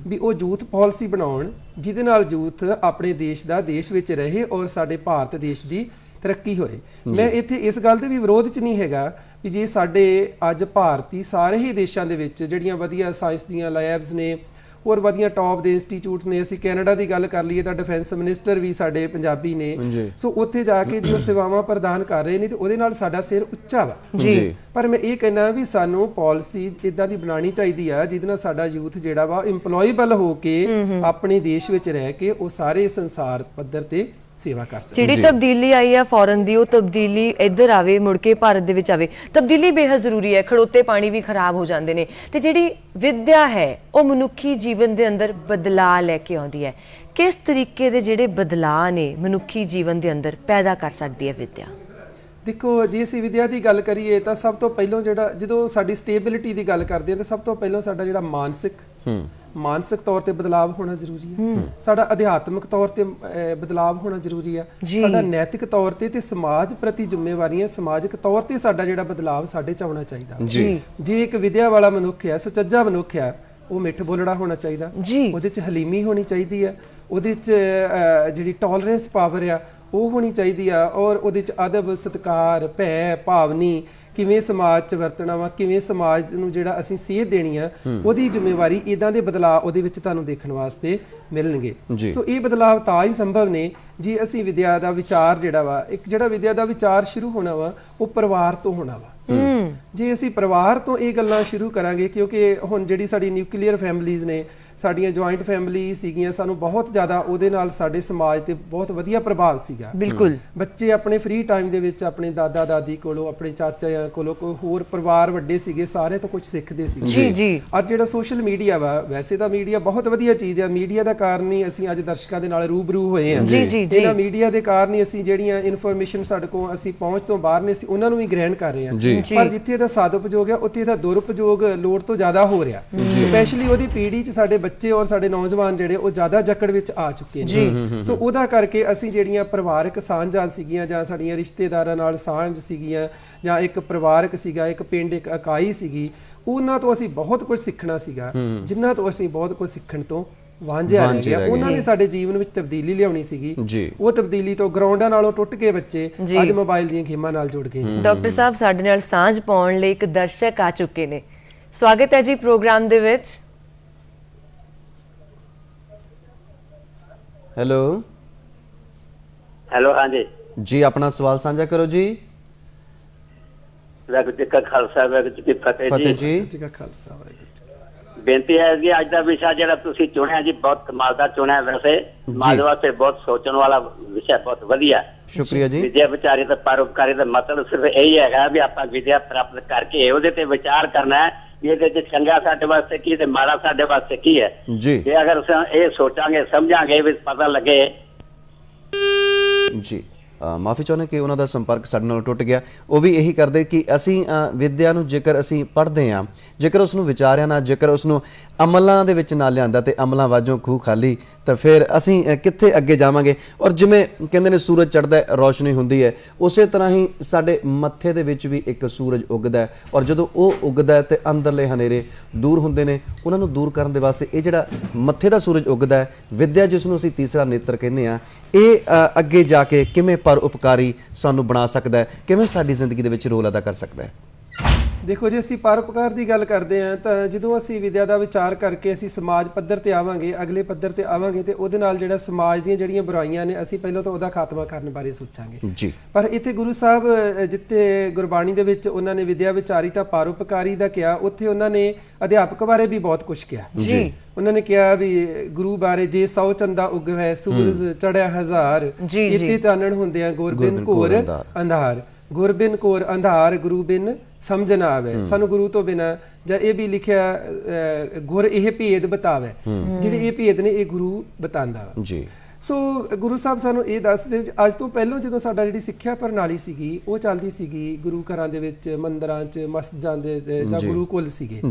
ਵੀ ਉਹ ਯੂਥ ਪਾਲਿਸੀ ਬਣਾਉਣ ਜਿਹਦੇ ਨਾਲ ਯੂਥ ਆਪਣੇ ਦੇਸ਼ ਦਾ ਦੇਸ਼ ਵਿੱਚ ਰਹੇ ਔਰ ਸਾਡੇ ਭਾਰਤ ਦੇਸ਼ ਦੀ ਤਰੱਕੀ ਹੋਏ। ਮੈਂ ਇੱਥੇ ਇਸ ਗੱਲ ਦੇ ਵੀ ਵਿਰੋਧ 'ਚ ਨਹੀਂ ਹੈਗਾ ਵੀ ਜੇ ਸਾਡੇ ਅੱਜ ਭਾਰਤੀ ਸਾਰੇ ਹੀ ਦੇਸ਼ਾਂ ਦੇ ਵਿੱਚ ਜਿਹੜੀਆਂ ਵਧੀਆ ਸਾਇੰਸ ਦੀਆਂ ਲੈਬਸ ਨੇ ਹੋਰ ਵਧੀਆ ਟੌਪ ਦੇ ਇੰਸਟੀਚਿਊਟ ਨੇ, ਅਸੀਂ ਕੈਨੇਡਾ ਦੀ ਗੱਲ ਕਰ ਲਈਏ ਤਾਂ ਡਿਫੈਂਸ ਮਿਨਿਸਟਰ ਵੀ ਸਾਡੇ ਪੰਜਾਬੀ ਨੇ। ਸੋ ਉੱਥੇ ਜਾ ਕੇ ਜੋ ਸੇਵਾਵਾਂ ਪ੍ਰਦਾਨ ਕਰ ਰਹੇ ਨੇ ਤੇ ਉਹਦੇ ਨਾਲ ਸਾਡਾ ਸਿਰ ਉੱਚਾ ਵਾ ਜੀ। ਪਰ ਮੈਂ ਇਹ ਕਹਿਣਾ ਵੀ ਸਾਨੂੰ ਪਾਲਿਸੀ ਇਦਾਂ ਦੀ ਬਣਾਉਣੀ ਚਾਹੀਦੀ ਆ ਜਿਹਦੇ ਨਾਲ ਸਾਡਾ ਯੂਥ ਜਿਹੜਾ ਵਾ ਇੰਪਲੋਏਬਲ ਹੋ ਕੇ ਆਪਣੇ ਦੇਸ਼ ਵਿੱਚ ਰਹਿ ਕੇ ਉਹ ਸਾਰੇ ਸੰਸਾਰ ਪੱਧਰ ਤੇ ਸੇਵਾ ਕਰ ਸਕਦੇ।
ਜਿਹੜੀ ਤਬਦੀਲੀ ਆਈ ਹੈ ਫੌਰਨ ਦੀ, ਉਹ ਤਬਦੀਲੀ ਇੱਧਰ ਆਵੇ, ਮੁੜ ਕੇ ਭਾਰਤ ਦੇ ਵਿੱਚ ਆਵੇ। ਤਬਦੀਲੀ ਬੇਹੱਦ ਜ਼ਰੂਰੀ ਹੈ। ਖੜੋਤੇ ਪਾਣੀ ਵੀ ਖਰਾਬ ਹੋ ਜਾਂਦੇ ਨੇ ਤੇ ਜਿਹੜੀ ਵਿਦਿਆ ਹੈ ਉਹ ਮਨੁੱਖੀ ਜੀਵਨ ਦੇ ਅੰਦਰ ਬਦਲਾਅ ਲੈ ਕੇ ਆਉਂਦੀ ਹੈ। ਕਿਸ ਤਰੀਕੇ ਦੇ ਜਿਹੜੇ ਬਦਲਾਅ ਨੇ ਮਨੁੱਖੀ ਜੀਵਨ ਦੇ ਅੰਦਰ ਪੈਦਾ ਕਰ ਸਕਦੀ ਹੈ ਵਿਦਿਆ?
ਦੇਖੋ, ਜੇ ਅਸੀਂ ਵਿਦਿਆ ਦੀ ਗੱਲ ਕਰੀਏ ਤਾਂ ਸਭ ਤੋਂ ਪਹਿਲਾਂ ਜਿਹੜਾ ਜਦੋਂ ਸਾਡੀ ਸਟੇਬਿਲਿਟੀ ਦੀ ਗੱਲ ਕਰਦੇ ਹਾਂ ਤਾਂ ਸਭ ਤੋਂ ਪਹਿਲਾਂ ਸਾਡਾ ਜਿਹੜਾ ਮਾਨਸਿਕ ਤੌਰ ਤੇ ਬਦਲਾਵ ਹੋਣਾ ਜ਼ਰੂਰੀ ਹੈ। ਸਾਡਾ ਅਧਿਆਤਮਿਕ ਤੌਰ ਤੇ ਬਦਲਾਵ ਹੋਣਾ ਜ਼ਰੂਰੀ ਹੈ। ਸਾਡਾ ਨੈਤਿਕ ਤੌਰ ਤੇ ਸਮਾਜ ਪ੍ਰਤੀ ਜ਼ਿੰਮੇਵਾਰੀਆਂ, ਸਮਾਜਿਕ ਤੌਰ ਤੇ ਸਾਡਾ ਜਿਹੜਾ ਬਦਲਾਵ ਸਾਡੇ ਚ ਆਉਣਾ ਚਾਹੀਦਾ। ਜੇ ਇੱਕ ਵਿਦਿਆ ਵਾਲਾ ਮਨੁੱਖ ਹੈ, ਸੁਚੱਜਾ ਮਨੁੱਖ ਹੈ, ਉਹ ਮਿੱਠ ਬੋਲੜਾ ਹੋਣਾ ਚਾਹੀਦਾ, ਉਹਦੇ ਚ ਹਲੀਮੀ ਹੋਣੀ ਚਾਹੀਦੀ ਹੈ, ਉਹਦੇ ਚ ਜਿਹੜੀ ਟੋਲਰੈਂਸ ਪਾਵਰ ਆ ਉਹ ਹੋਣੀ ਚਾਹੀਦੀ ਆ, ਔਰ ਉਹਦੇ ਚ ਅਦਬ, ਸਤਿਕਾਰ, ਭੈ ਭਾਵਨੀ, ਕਿਵੇਂ ਸਮਾਜ ਚ ਵਰਤਣਾ ਵਾ, ਕਿਵੇਂ ਸਮਾਜ ਨੂੰ ਜਿਹੜਾ ਅਸੀਂ ਸੇਧ ਦੇਣੀ ਆ, ਉਹਦੀ ਜ਼ਿੰਮੇਵਾਰੀ। ਇਦਾਂ ਦੇ ਬਦਲਾਅ ਉਹਦੇ ਵਿੱਚ ਤੁਹਾਨੂੰ ਦੇਖਣ ਵਾਸਤੇ ਮਿਲਣਗੇ। ਸੋ ਇਹ ਬਦਲਾਅ ਤਾਂ ਹੀ ਸੰਭਵ ਨੇ ਜੇ ਅਸੀਂ ਵਿਦਿਆ ਦਾ ਵਿਚਾਰ ਜਿਹੜਾ ਵਾ, ਇੱਕ ਜਿਹੜਾ ਵਿਦਿਆ ਦਾ ਵਿਚਾਰ ਸ਼ੁਰੂ ਹੋਣਾ ਵਾ ਉਹ ਪਰਿਵਾਰ ਤੋਂ ਹੋਣਾ ਵਾ। ਜੇ ਅਸੀਂ ਪਰਿਵਾਰ ਤੋਂ ਇਹ ਗੱਲਾਂ ਸ਼ੁਰੂ ਕਰਾਂਗੇ, ਕਿਉਂਕਿ ਹੁਣ ਜਿਹੜੀ ਸਾਡੀ ਨਿਊਕਲੀਅਰ ਫੈਮਿਲੀਜ਼ ਨੇ, ਸਾਡੀਆਂ ਜੁਆਇੰਟ ਫੈਮਿਲੀ ਸੀਗੀਆਂ, ਸਾਨੂੰ ਬਹੁਤ ਜ਼ਿਆਦਾ ਉਹਦੇ ਨਾਲ ਸਾਡੇ ਸਮਾਜ ਤੇ ਬਹੁਤ ਵਧੀਆ ਪ੍ਰਭਾਵ ਸੀਗਾ। ਬਿਲਕੁਲ, ਬੱਚੇ ਆਪਣੇ ਫ੍ਰੀ ਟਾਈਮ ਦੇ ਵਿੱਚ ਆਪਣੇ ਦਾਦਾ ਦਾਦੀ ਕੋਲੋਂ, ਆਪਣੇ ਚਾਚਾ ਕੋਲੋਂ, ਕੋਈ ਹੋਰ ਪਰਿਵਾਰ ਵੱਡੇ ਸੀਗੇ, ਸਾਰੇ ਤੋਂ ਕੁਝ ਸਿੱਖਦੇ ਸੀ। ਜੀ। ਅੱਜ ਜਿਹੜਾ ਸੋਸ਼ਲ ਮੀਡੀਆ ਵਾ, ਵੈਸੇ ਤਾਂ ਮੀਡੀਆ ਬਹੁਤ ਵਧੀਆ ਚੀਜ਼ ਹੈ, ਮੀਡੀਆ ਦਾ ਕਾਰਨ ਹੀ ਅਸੀਂ ਅੱਜ ਦਰਸ਼ਕਾਂ ਦੇ ਨਾਲ ਰੂਬਰੂ ਹੋਏ ਹਾਂ। ਇਹਨਾਂ ਮੀਡੀਆ ਦੇ ਕਾਰਨ ਹੀ ਅਸੀਂ ਜਿਹੜੀਆਂ ਇਨਫੋਰਮੇਸ਼ਨ ਸਾਡੇ ਕੋਲ ਅਸੀਂ ਪਹੁੰਚ ਤੋਂ ਬਾਹਰ ਨੇ, ਅਸੀਂ ਉਹਨਾਂ ਨੂੰ ਵੀ ਗ੍ਰਹਿਣ ਕਰ ਰਹੇ ਹਾਂ। ਪਰ ਜਿੱਥੇ ਇਹਦਾ ਸਦਉਪਯੋਗ ਹੈ ਉੱਥੇ ਇਹਦਾ ਦੁਰਉਪਯੋਗ ਲੋੜ ਤੋਂ ਜ਼ਿਆਦਾ ਹੋ ਰਿਹਾ। ਸਪੈਸ਼ਲੀ ਉਹਦੀ ਪੀੜ੍ਹੀ 'ਚ ਸਾਡੇ ਬੱਚੇ ਔਰ ਸਾਡੇ ਨੌਜਵਾਨ ਜਿਹੜੇ ਉਹ ਜ਼ਿਆਦਾ ਜਕੜ ਵਿੱਚ ਆ ਚੁੱਕੇ ਨੇ। ਸੋ ਉਹਦਾ ਕਰਕੇ ਅਸੀਂ ਜਿਹੜੀਆਂ ਪਰਿਵਾਰਕ ਸਾਂਝਾਂ ਸੀਗੀਆਂ ਜਾਂ ਸਾਡੀਆਂ ਰਿਸ਼ਤੇਦਾਰਾਂ ਨਾਲ ਸਾਂਝ ਸੀਗੀਆਂ ਜਾਂ ਇੱਕ ਪਰਿਵਾਰਕ ਸੀਗਾ, ਇੱਕ ਪਿੰਡ, ਇੱਕ ਇਕਾਈ ਸੀਗੀ, ਉਹਨਾਂ ਤੋਂ ਅਸੀਂ ਬਹੁਤ ਕੁਝ ਸਿੱਖਣਾ ਸੀਗਾ, ਜਿਨ੍ਹਾਂ ਤੋਂ ਅਸੀਂ ਬਹੁਤ ਕੁਝ ਸਿੱਖਣ ਤੋਂ ਵਾਂਝਿਆ ਰਹਿ ਗਿਆ। ਉਹਨਾਂ ਨੇ ਸਾਡੇ ਜੀਵਨ ਵਿੱਚ ਤਬਦੀਲੀ ਲਿਆਉਣੀ ਸੀਗੀ। ਉਹ ਤਬਦੀਲੀ ਤੋਂ ਗਰਾਊਂਡਾਂ ਨਾਲੋਂ ਟੁੱਟ ਕੇ ਬੱਚੇ ਅੱਜ ਮੋਬਾਈਲ ਦੀਆਂ ਗੇਮਾਂ ਨਾਲ ਜੁੜ ਗਏ।
ਡਾਕਟਰ ਸਾਹਿਬ, ਸਾਡੇ ਨਾਲ ਸਾਂਝ ਪਾਉਣ ਲਈ ਇੱਕ ਦਰਸ਼ਕ ਆ ਚੁੱਕੇ ਨੇ। ਸਵਾਗਤ ਹੈ ਜੀ ਪ੍ਰੋਗਰਾਮ ਦੇ ਵਿੱਚ।
ਹੈਲੋ।
ਹਾਂਜੀ
ਜੀ, ਆਪਣਾ ਸਵਾਲ ਸਾਂਝਾ ਕਰੋ ਜੀ।
ਵਾਹਿਗੁਰੂ ਜੀ ਕਾ ਖਾਲਸਾ, ਵਾਹਿਗੁਰੂ ਜੀ ਕੀ ਫਤਿਹ ਜੀ।
ਜੀ ਕਾ ਖਾਲਸਾ, ਵਾਹਿਗੁਰੂ ਜੀ।
ਬੇਨਤੀ ਹੈ ਜੀ, ਅੱਜ ਦਾ ਵਿਸ਼ਾ ਜਿਹੜਾ ਤੁਸੀਂ ਚੁਣਿਆ ਜੀ ਬਹੁਤ ਕਮਾਲ ਦਾ ਚੁਣਿਆ। ਵੈਸੇ ਸਮਾਜ ਵਾਸਤੇ ਬਹੁਤ ਸੋਚਣ ਵਾਲਾ ਵਿਸ਼ਾ, ਬਹੁਤ ਵਧੀਆ।
ਸ਼ੁਕਰੀਆ ਜੀ।
ਵਿਦਿਆ ਵਿਚਾਰੀ ਤੇ ਪਰਉਪਕਾਰੀ ਦਾ ਮਤਲਬ ਸਿਰਫ ਇਹੀ ਹੈਗਾ ਵੀ ਆਪਾਂ ਵਿਦਿਆ ਪ੍ਰਾਪਤ ਕਰਕੇ ਉਹਦੇ ਤੇ ਵਿਚਾਰ ਕਰਨਾ ਹੈ ਵੀ ਇਹਦੇ ਚ ਚੰਗਾ ਸਾਡੇ ਵਾਸਤੇ ਕੀ ਤੇ ਮਾੜਾ ਸਾਡੇ ਵਾਸਤੇ ਕੀ ਹੈ। ਜੇ ਅਗਰ ਇਹ ਸੋਚਾਂਗੇ, ਸਮਝਾਂਗੇ, ਵੀ ਪਤਾ ਲੱਗੇ।
ਜੀ, ਮਾਫੀ ਚਾਹੁੰਦੇ ਕਿ ਉਹਨਾਂ ਦਾ ਸੰਪਰਕ ਸਾਡੇ ਨਾਲ ਟੁੱਟ ਗਿਆ। ਉਹ ਵੀ ਇਹੀ ਕਰਦੇ ਕਿ ਅਸੀਂ ਵਿਦਿਆ ਨੂੰ ਜੇਕਰ ਅਸੀਂ ਪੜ੍ਹਦੇ ਹਾਂ, ਜੇਕਰ ਉਸ ਨੂੰ ਵਿਚਾਰਿਆ ਨਾ, ਜੇਕਰ ਉਸ ਨੂੰ ਅਮਲਾਂ ਦੇ ਵਿੱਚ ਨਾ ਲਿਆਂਦਾ ਤੇ ਅਮਲਾਂ ਵਾਜੋਂ ਖੂਹ ਖਾਲੀ, ਤਾਂ ਫਿਰ ਅਸੀਂ ਕਿੱਥੇ ਅੱਗੇ ਜਾਵਾਂਗੇ। ਔਰ ਜਿਵੇਂ ਕਹਿੰਦੇ ਨੇ ਸੂਰਜ ਚੜ੍ਹਦਾ ਰੌਸ਼ਨੀ ਹੁੰਦੀ ਹੈ, ਉਸੇ ਤਰ੍ਹਾਂ ਹੀ ਸਾਡੇ ਮੱਥੇ ਦੇ ਵਿੱਚ ਵੀ ਇੱਕ ਸੂਰਜ ਉੱਗਦਾ ਹੈ। ਔਰ ਜਦੋਂ ਉਹ ਉੱਗਦਾ ਤੇ ਅੰਦਰਲੇ ਹਨੇਰੇ ਦੂਰ ਹੁੰਦੇ ਨੇ, ਉਹਨਾਂ ਨੂੰ ਦੂਰ ਕਰਨ ਦੇ ਵਾਸਤੇ ਇਹ ਜਿਹੜਾ ਮੱਥੇ ਦਾ ਸੂਰਜ ਉੱਗਦਾ ਹੈ, ਵਿਦਿਆ ਜਿਸ ਨੂੰ ਅਸੀਂ ਤੀਸਰਾ ਨੇਤਰ ਕਹਿੰਦੇ ਹਾਂ, ਇਹ ਅੱਗੇ ਜਾ ਕੇ ਕਿਵੇਂ ਪਰਉਪਕਾਰੀ ਸਾਨੂੰ ਬਣਾ ਸਕਦਾ ਹੈ, ਕਿਵੇਂ ਸਾਡੀ ਜ਼ਿੰਦਗੀ ਦੇ ਵਿੱਚ ਰੋਲ ਅਦਾ ਕਰ ਸਕਦਾ ਹੈ?
ਦੇਖੋ ਜੇ ਅਸੀਂ ਪਰਉਪਕਾਰ ਦੀ ਗੱਲ ਕਰਦੇ ਹਾਂ ਤਾਂ ਜਦੋਂ ਅਸੀਂ ਵਿਦਿਆ ਦਾ ਵਿਚਾਰ ਕਰਕੇ ਅਸੀਂ ਸਮਾਜ ਪੱਧਰ ਤੇ ਆਵਾਂਗੇ, ਅਗਲੇ ਪੱਧਰ ਤੇ ਆਵਾਂਗੇ ਤੇ ਉਹਦੇ ਨਾਲ ਜਿਹੜਾ ਸਮਾਜ ਦੀਆਂ ਜਿਹੜੀਆਂ ਬੁਰਾਈਆਂ ਨੇ ਅਸੀਂ ਪਹਿਲਾਂ ਤਾਂ ਉਹਦਾ ਖਾਤਮਾ ਕਰਨ ਬਾਰੇ ਸੋਚਾਂਗੇ
ਜੀ।
ਪਰ ਇੱਥੇ ਗੁਰੂ ਸਾਹਿਬ ਜਿੱਥੇ ਗੁਰਬਾਣੀ ਦੇ ਵਿੱਚ ਉਹਨਾਂ ਨੇ ਵਿਦਿਆ ਵਿਚਾਰੀਤਾ ਪਰਉਪਕਾਰੀ ਦਾ ਕਿਹਾ, ਉੱਥੇ ਉਹਨਾਂ ਨੇ ਅਧਿਆਪਕ ਬਾਰੇ ਵੀ ਬਹੁਤ ਕੁਝ ਕਿਹਾ
ਜੀ।
ਉਹਨਾਂ ਨੇ ਕਿਹਾ ਵੀ ਗੁਰੂ ਬਾਰੇ ਜੇ 100 ਚੰਦਾ ਉਗਵੈ ਸੂਰਜ ਚੜਿਆ ਹਜ਼ਾਰ, ਇੱਥੇ ਚਾਨਣ ਹੁੰਦੇ ਆ ਗੁਰਬਿਨ ਘੋਰ ਅੰਧਾਰ, ਗੁਰਬਿਨ ਘੋਰ ਅੰਧਾਰ ਗੁਰੂ ਬਿਨ ਸਮਝ ਨਾ ਆਵੇ, ਸਾਨੂੰ ਗੁਰੂ ਤੋਂ ਬਿਨਾ ਜਾਂ ਇਹ ਵੀ ਲਿਖਿਆ ਗੁਰ ਇਹ ਭੇਦ ਬਤਾਵੇ, ਜਿਹੜੇ ਇਹ ਭੇਦ ਨੇ ਇਹ ਗੁਰੂ ਬਤਾਉਂਦਾ ਜੀ। ਸੋ ਗੁਰੂ ਸਾਹਿਬ ਸਾਨੂੰ ਇਹ ਦੱਸਦੇ ਅੱਜ ਤੋਂ ਪਹਿਲਾਂ ਜਦੋਂ ਸਾਡਾ ਜਿਹੜੀ ਸਿੱਖਿਆ ਪ੍ਰਣਾਲੀ ਸੀਗੀ ਉਹ ਚੱਲਦੀ ਸੀਗੀ ਗੁਰੂ ਘਰਾਂ ਦੇ ਵਿੱਚ, ਮੰਦਿਰਾਂ 'ਚ, ਮਸਜਿਦਾਂ ਦੇ ਜਾਂ ਗੁਰੂਕੁਲ ਸੀਗੇ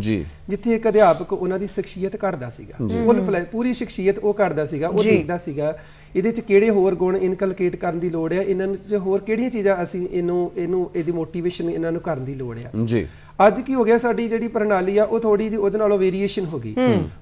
ਜਿੱਥੇ ਇੱਕ ਅਧਿਆਪਕ ਉਹਨਾਂ ਦੀ ਸ਼ਖਸੀਅਤ ਘੜਦਾ ਸੀਗਾ, ਪੂਰੀ ਸ਼ਖਸੀਅਤ ਉਹ ਘੜਦਾ ਸੀਗਾ, ਉਹ ਦੇਖਦਾ ਸੀਗਾ ਇਹਦੇ 'ਚ ਕਿਹੜੇ ਹੋਰ ਗੁਣ ਇਨਕਲਕੇਟ ਕਰਨ ਦੀ ਲੋੜ ਹੈ, ਇਹਨਾਂ ਨੂੰ 'ਚ ਹੋਰ ਕਿਹੜੀਆਂ ਚੀਜ਼ਾਂ ਅਸੀਂ ਇਹਦੀ ਮੋਟੀਵੇਸ਼ਨ ਇਹਨਾਂ ਨੂੰ ਕਰਨ ਦੀ ਲੋੜ ਹੈ ਜੀ। ਅੱਜ ਕੀ ਹੋ ਗਿਆ, ਸਾਡੀ ਜਿਹੜੀ ਪ੍ਰਣਾਲੀ ਆ ਉਹ ਥੋੜੀ ਜਿਹੀ ਉਹਦੇ ਨਾਲੋਂ ਵੇਰੀਏਸ਼ਨ ਹੋ ਗਈ।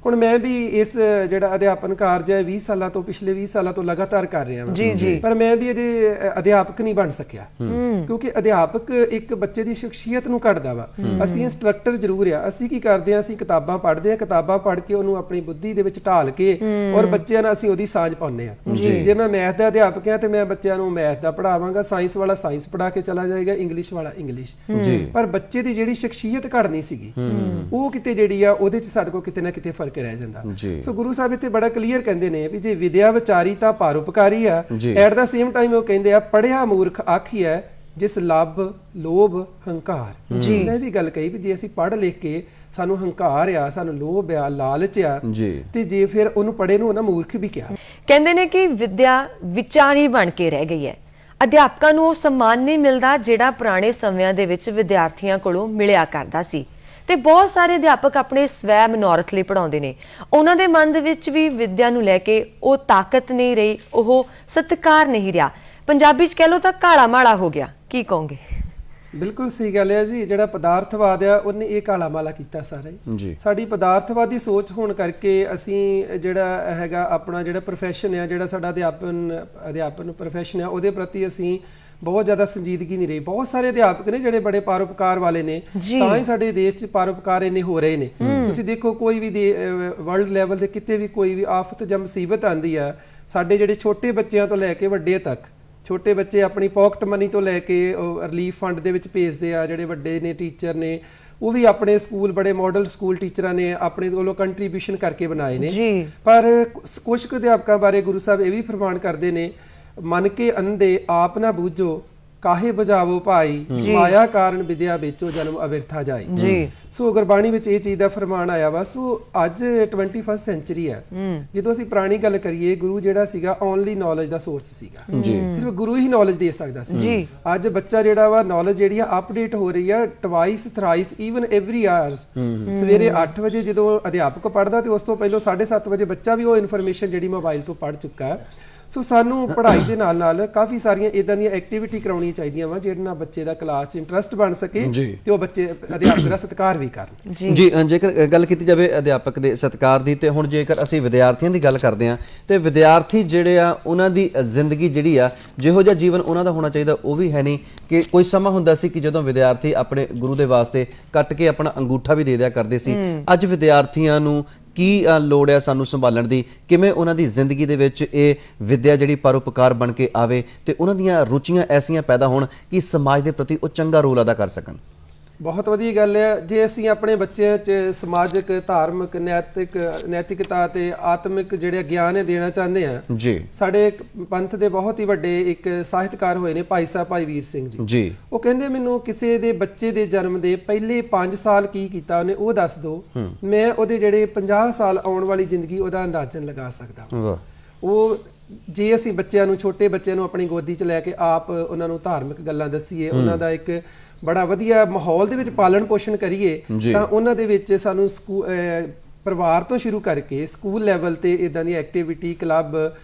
ਹੁਣ ਮੈਂ ਵੀ ਇਸ ਜਿਹੜਾ ਅਧਿਆਪਨ ਕਾਰਜ ਹੈ 20 ਸਾਲਾਂ ਤੋਂ, ਪਿਛਲੇ 20 ਸਾਲਾਂ ਤੋਂ ਲਗਾਤਾਰ ਕਰ ਰਿਹਾ ਹਾਂ, ਪਰ ਮੈਂ ਵੀ ਇਹਦੇ ਅਧਿਆਪਕ ਨਹੀਂ ਬਣ ਸਕਿਆ ਕਿਉਂਕਿ ਅਧਿਆਪਕ ਇੱਕ ਬੱਚੇ ਦੀ ਸ਼ਖਸੀਅਤ ਨੂੰ ਘੜਦਾ ਵਾ। ਅਸੀਂ ਇੰਸਟ੍ਰਕਟਰ ਜ਼ਰੂਰ ਆ, ਅਸੀਂ ਕੀ ਕਰਦੇ ਆ, ਅਸੀਂ ਕਿਤਾਬਾਂ ਪੜ੍ਹਦੇ ਆ, ਕਿਤਾਬਾਂ ਪੜ੍ਹ ਕੇ ਉਹਨੂੰ ਆਪਣੀ ਬੁੱਧੀ ਦੇ ਵਿੱਚ ਢਾਲ ਕੇ ਔਰ ਬੱਚਿਆਂ ਨਾਲ ਅਸੀਂ ਉਹਦੀ ਸਾਂਝ ਪਾਉਂਦੇ ਆ। ਜੇ ਮੈਂ ਮੈਥ ਦਾ ਅਧਿਆਪਕ ਆ ਤੇ ਮੈਂ ਬੱਚਿਆਂ ਨੂੰ ਮੈਥ ਦਾ ਪੜ੍ਹਾਵਾਂਗਾ, ਸਾਇੰਸ ਵਾਲਾ ਸਾਇੰਸ ਪੜ੍ਹਾ ਕੇ ਚਲਾ ਜਾਏਗਾ, ਇੰਗਲਿਸ਼ ਵਾਲਾ ਇੰਗਲਿਸ਼, ਪਰ ਬੱਚੇ ਦੀ ਜਿਹੜੀ ਸ਼ਖਸੀਅਤ ਘੜਨੀ ਸੀਗੀ ਉਹ ਕਿਤੇ ਜਿਹੜੀ ਆ ਉਹਦੇ 'ਚ ਸਾਡੇ ਕੋਲ ਕਿਤੇ ਨਾ ਕਿਤੇ ਫਰਕ ਰਹਿ ਜਾਂਦਾ। ਸੋ ਗੁਰੂ ਸਾਹਿਬ ਇੱਥੇ ਬੜਾ ਕਲੀਅਰ ਕਹਿੰਦੇ ਨੇ ਵੀ ਜੇ ਵਿਦਿਆ ਵਿਚਾਰੀਤਾ ਪਰਉਪਕਾਰੀ ਆ, ਐਟ ਦਾ ਸੇਮ ਟਾਈਮ ਉਹ ਕਹਿੰਦੇ ਆ ਪੜ੍ਹਿਆ ਮੂਰਖ ਆਖੀਐ ਜਿਸ ਲੱਭ ਲੋਭ ਹੰਕਾਰ। ਮੈਂ ਵੀ ਗੱਲ ਕਹੀ ਵੀ ਜੇ ਅਸੀਂ ਪੜ੍ਹ ਲਿਖ ਕੇ ਸਾਨੂੰ ਹੰਕਾਰ ਆ, ਸਾਨੂੰ ਲੋਭ ਆ, ਲਾਲਚ ਆ ਤੇ ਜੇ ਫਿਰ ਉਹਨੂੰ ਪੜ੍ਹੇ ਨੂੰ ਉਹਨਾਂ ਮੂਰਖ ਵੀ ਕਿਹਾ।
ਕਹਿੰਦੇ ਨੇ ਕਿ ਵਿਦਿਆ ਵਿਚਾਰੀ ਬਣ ਕੇ ਰਹਿ ਗਈ ਹੈ, ਅਧਿਆਪਕਾਂ ਨੂੰ ਉਹ ਸਨਮਾਨ ਨਹੀਂ ਮਿਲਦਾ ਜਿਹੜਾ ਪੁਰਾਣੇ ਸਮਿਆਂ ਦੇ ਵਿੱਚ ਵਿਦਿਆਰਥੀਆਂ ਕੋਲੋਂ ਮਿਲਿਆ ਕਰਦਾ ਸੀ ਤੇ ਬਹੁਤ ਸਾਰੇ ਅਧਿਆਪਕ ਆਪਣੇ ਸਵੈ ਮਨੋਰਥ ਲਈ ਪੜ੍ਹਾਉਂਦੇ ਨੇ। ਉਹਨਾਂ ਦੇ ਮਨ ਦੇ ਵਿੱਚ ਵੀ ਵਿਦਿਆ ਨੂੰ ਲੈ ਕੇ ਉਹ ਤਾਕਤ ਨਹੀਂ ਰਹੀ, ਉਹ ਸਤਿਕਾਰ ਨਹੀਂ ਰਿਹਾ। ਪੰਜਾਬੀ 'ਚ ਕਹਿ ਲਓ ਤਾਂ ਕਾਲਾ ਮਾਲਾ ਹੋ ਗਿਆ। ਕੀ ਕਹੋਗੇ?
ਬਿਲਕੁਲ ਸਹੀ ਗੱਲ ਹੈ ਜੀ। ਜਿਹੜਾ ਪਦਾਰਥਵਾਦ ਆ ਉਹਨੇ ਇਹ ਕਾਲਾ ਮਾਲਾ ਕੀਤਾ ਸਾਰਾ ਹੀ। ਸਾਡੀ ਪਦਾਰਥਵਾਦੀ ਸੋਚ ਹੋਣ ਕਰਕੇ ਅਸੀਂ ਜਿਹੜਾ ਹੈਗਾ ਆਪਣਾ ਜਿਹੜਾ ਪ੍ਰੋਫੈਸ਼ਨ ਆ, ਜਿਹੜਾ ਸਾਡਾ ਅਧਿਆਪਨ ਪ੍ਰੋਫੈਸ਼ਨ ਆ, ਉਹਦੇ ਪ੍ਰਤੀ ਅਸੀਂ ਬਹੁਤ ਜ਼ਿਆਦਾ ਸੰਜੀਦਗੀ ਨਹੀਂ ਰਹੀ। ਬਹੁਤ ਸਾਰੇ ਅਧਿਆਪਕ ਨੇ ਜਿਹੜੇ ਬੜੇ ਪਰਉਪਕਾਰ ਵਾਲੇ ਨੇ, ਤਾਂ ਹੀ ਸਾਡੇ ਦੇਸ਼ 'ਚ ਪਰਉਪਕਾਰ ਇੰਨੇ ਹੋ ਰਹੇ ਨੇ। ਤੁਸੀਂ ਦੇਖੋ ਕੋਈ ਵੀ ਵਰਲਡ ਲੈਵਲ ਤੇ ਕਿਤੇ ਵੀ ਕੋਈ ਵੀ ਆਫਤ ਜਾਂ ਮੁਸੀਬਤ ਆਉਂਦੀ ਆ, ਸਾਡੇ ਜਿਹੜੇ ਛੋਟੇ ਬੱਚਿਆਂ ਤੋਂ ਲੈ ਕੇ ਵੱਡੇ ਤੱਕ, ਛੋਟੇ ਬੱਚੇ ਆਪਣੀ ਪਾਕਟ ਮਨੀ ਤੋਂ ਲੈ ਕੇ ਰਿਲੀਫ ਫੰਡ ਦੇ ਵਿੱਚ ਭੇਜਦੇ ਆ, ਜਿਹੜੇ ਵੱਡੇ ਨੇ ਟੀਚਰ ਨੇ ਉਹ ਵੀ ਆਪਣੇ ਸਕੂਲ, ਬੜੇ ਮਾਡਲ ਸਕੂਲ ਟੀਚਰਾਂ ਨੇ ਆਪਣੇ ਕੋਲੋਂ ਕੰਟਰੀਬਿਊਸ਼ਨ ਕਰਕੇ ਬਣਾਏ ਨੇ। ਪਰ ਕੁਝ ਕੁ ਅਧਿਆਪਕਾਂ ਬਾਰੇ ਗੁਰੂ ਸਾਹਿਬ ਇਹ ਵੀ ਫਰਮਾਨ ਕਰਦੇ ਨੇ, ਮਨ ਕੇ ਅੰਧੇ ਆਪ ਨਾ ਬੂਝੋ ਕਾਹੇ ਬਜਾਵੋ ਭਾਈ, ਮਾਇਆ ਕਾਰਨ ਵਿਦਿਆ ਵੇਚੋ ਜਨਮ ਅਵਿਰਥਾ ਜਾਈ। ਸੋ ਗੁਰਬਾਣੀ ਵਿੱਚ ਇਹ ਚੀਜ਼ ਦਾ ਫਰਮਾਨ ਆਇਆ ਵਾ। ਸੋ ਅੱਜ 21st ਸੈਂਚੁਰੀ ਹੈ, ਜਦੋਂ ਅਸੀਂ ਪੁਰਾਣੀ ਗੱਲ ਕਰੀਏ ਗੁਰੂ ਜਿਹੜਾ ਸੀਗਾ ਓਨਲੀ ਨੌਲੇਜ ਦਾ ਸੋਰਸ ਸੀਗਾ, ਸਿਰਫ ਗੁਰੂ ਹੀ ਨੌਲੇਜ ਦੇ ਸਕਦਾ ਸੀ। ਅੱਜ ਬੱਚਾ ਜਿਹੜਾ ਵਾ ਨੌਲੇਜ ਜਿਹੜੀ ਆ ਅਪਡੇਟ ਹੋ ਰਹੀ ਆ twice thrice even every hours. ਸਵੇਰੇ 8 ਵਜੇ ਜਦੋਂ ਅਧਿਆਪਕ ਪੜ੍ਹਦਾ ਤੇ ਉਸ ਤੋਂ ਪਹਿਲਾਂ 7:30 ਵਜੇ ਬੱਚਾ ਵੀ ਉਹ ਇਨਫੋਰਮੇਸ਼ਨ ਜਿਹੜੀ ਮੋਬਾਈਲ ਤੋਂ ਪੜ੍ਹ ਚੁੱਕਾ। ਸੋ ਸਾਨੂੰ ਪੜ੍ਹਾਈ ਦੇ ਨਾਲ ਨਾਲ ਕਾਫੀ ਸਾਰੀਆਂ ਇਦਾਂ ਦੀਆਂ ਐਕਟੀਵਿਟੀ ਕਰਾਉਣੀਆਂ ਚਾਹੀਦੀਆਂ ਵਾ ਜਿਹਦੇ ਨਾਲ ਬੱਚੇ ਦਾ ਕਲਾਸ 'ਚ ਇੰਟਰਸਟ ਬਣ ਸਕੇ ਤੇ ਉਹ ਬੱਚੇ ਅਧਿਆਪਕ ਦਾ ਸਤਿਕਾਰ ਵੀ ਕਰਨ।
ਜੀ, ਜੇਕਰ ਗੱਲ ਕੀਤੀ ਜਾਵੇ ਅਧਿਆਪਕ ਦੇ ਸਤਿਕਾਰ ਦੀ, ਤੇ ਹੁਣ ਜੇਕਰ ਅਸੀਂ ਵਿਦਿਆਰਥੀਆਂ ਦੀ ਗੱਲ ਕਰਦੇ ਹਾਂ ਤੇ ਵਿਦਿਆਰਥੀ ਜਿਹੜੇ ਆ ਉਹਨਾਂ ਦੀ ਜ਼ਿੰਦਗੀ ਜਿਹੜੀ ਆ ਜਿਹੋ ਜਿਹਾ ਜੀਵਨ ਉਹਨਾਂ ਦਾ ਹੋਣਾ ਚਾਹੀਦਾ ਉਹ ਵੀ ਹੈ ਨਹੀਂ। ਕਿ ਕੋਈ ਸਮਾਂ ਹੁੰਦਾ ਸੀ ਕਿ ਜਦੋਂ ਵਿਦਿਆਰਥੀ ਆਪਣੇ ਗੁਰੂ ਦੇ ਵਾਸਤੇ ਕੱਟ ਕੇ ਆਪਣਾ ਅੰਗੂਠਾ ਵੀ ਦੇ ਦਿਆ ਕਰਦੇ ਸੀ। ਅੱਜ ਵਿਦਿਆਰਥੀਆਂ ਨੂੰ ਕੀ ਲੋੜ ਹੈ ਸਾਨੂੰ ਸੰਭਾਲਣ ਦੀ, ਕਿਵੇਂ ਉਹਨਾਂ ਦੀ ਜ਼ਿੰਦਗੀ ਦੇ ਵਿੱਚ ਇਹ ਵਿਦਿਆ ਜਿਹੜੀ ਪਰਉਪਕਾਰ ਬਣ ਕੇ ਆਵੇ ਤੇ ਉਹਨਾਂ ਦੀਆਂ ਰੁਚੀਆਂ ਐਸੀਆਂ ਪੈਦਾ ਹੋਣ ਕਿ ਸਮਾਜ ਦੇ ਪ੍ਰਤੀ ਉਹ ਚੰਗਾ ਰੋਲ ਅਦਾ ਕਰ ਸਕਣ।
ਬਹੁਤ ਵਧੀਆ ਗੱਲ ਹੈ। ਜੇ ਅਸੀਂ ਆਪਣੇ ਬੱਚਿਆਂ 'ਚ ਸਮਾਜਿਕ, ਧਾਰਮਿਕ, ਨੈਤਿਕਤਾ ਤੇ ਆਤਮਿਕ ਜਿਹੜੇ ਗਿਆਨ ਦੇਣਾ ਚਾਹੁੰਦੇ ਆ, ਸਾਡੇ ਪੰਥ ਦੇ ਬਹੁਤ ਹੀ ਵੱਡੇ ਇੱਕ ਸਾਹਿਤਕਾਰ ਹੋਏ ਨੇ ਭਾਈ ਸਾਹਿਬ ਭਾਈ ਵੀਰ ਸਿੰਘ ਜੀ। ਉਹ ਕਹਿੰਦੇ ਮੈਨੂੰ ਕਿਸੇ ਦੇ ਬੱਚੇ ਦੇ ਜਨਮ ਦੇ ਪਹਿਲੇ 5 ਸਾਲ ਕੀ ਕੀਤਾ ਉਹਨੇ ਉਹ ਦੱਸ ਦਿਓ, ਮੈਂ ਉਹਦੇ ਜਿਹੜੇ 50 ਸਾਲ ਆਉਣ ਵਾਲੀ ਜ਼ਿੰਦਗੀ ਉਹਦਾ ਅੰਦਾਜ਼ਨ ਲਗਾ ਸਕਦਾ। ਉਹ ਜੇ ਅਸੀਂ ਬੱਚਿਆਂ ਨੂੰ, ਛੋਟੇ ਬੱਚਿਆਂ ਨੂੰ ਆਪਣੀ ਗੋਦੀ 'ਚ ਲੈ ਕੇ ਆਪ ਉਹਨਾਂ ਨੂੰ ਧਾਰਮਿਕ ਗੱਲਾਂ ਦੱਸੀਏ, ਉਹਨਾਂ ਦਾ ਇੱਕ ਬੜਾ ਵਧੀਆ ਮਾਹੌਲ ਦੇ ਵਿੱਚ ਪਾਲਣ ਪੋਸ਼ਣ ਕਰੀਏ, ਤਾਂ ਉਹਨਾਂ ਦੇ ਵਿੱਚ ਸਾਨੂੰ ਪਰਿਵਾਰ ਤੋਂ ਸ਼ੁਰੂ ਕਰਕੇ ਸਕੂਲ ਲੈਵਲ ਤੇ ਇਦਾਂ ਦੀ ਐਕਟੀਵਿਟੀ, ਕਲੱਬ,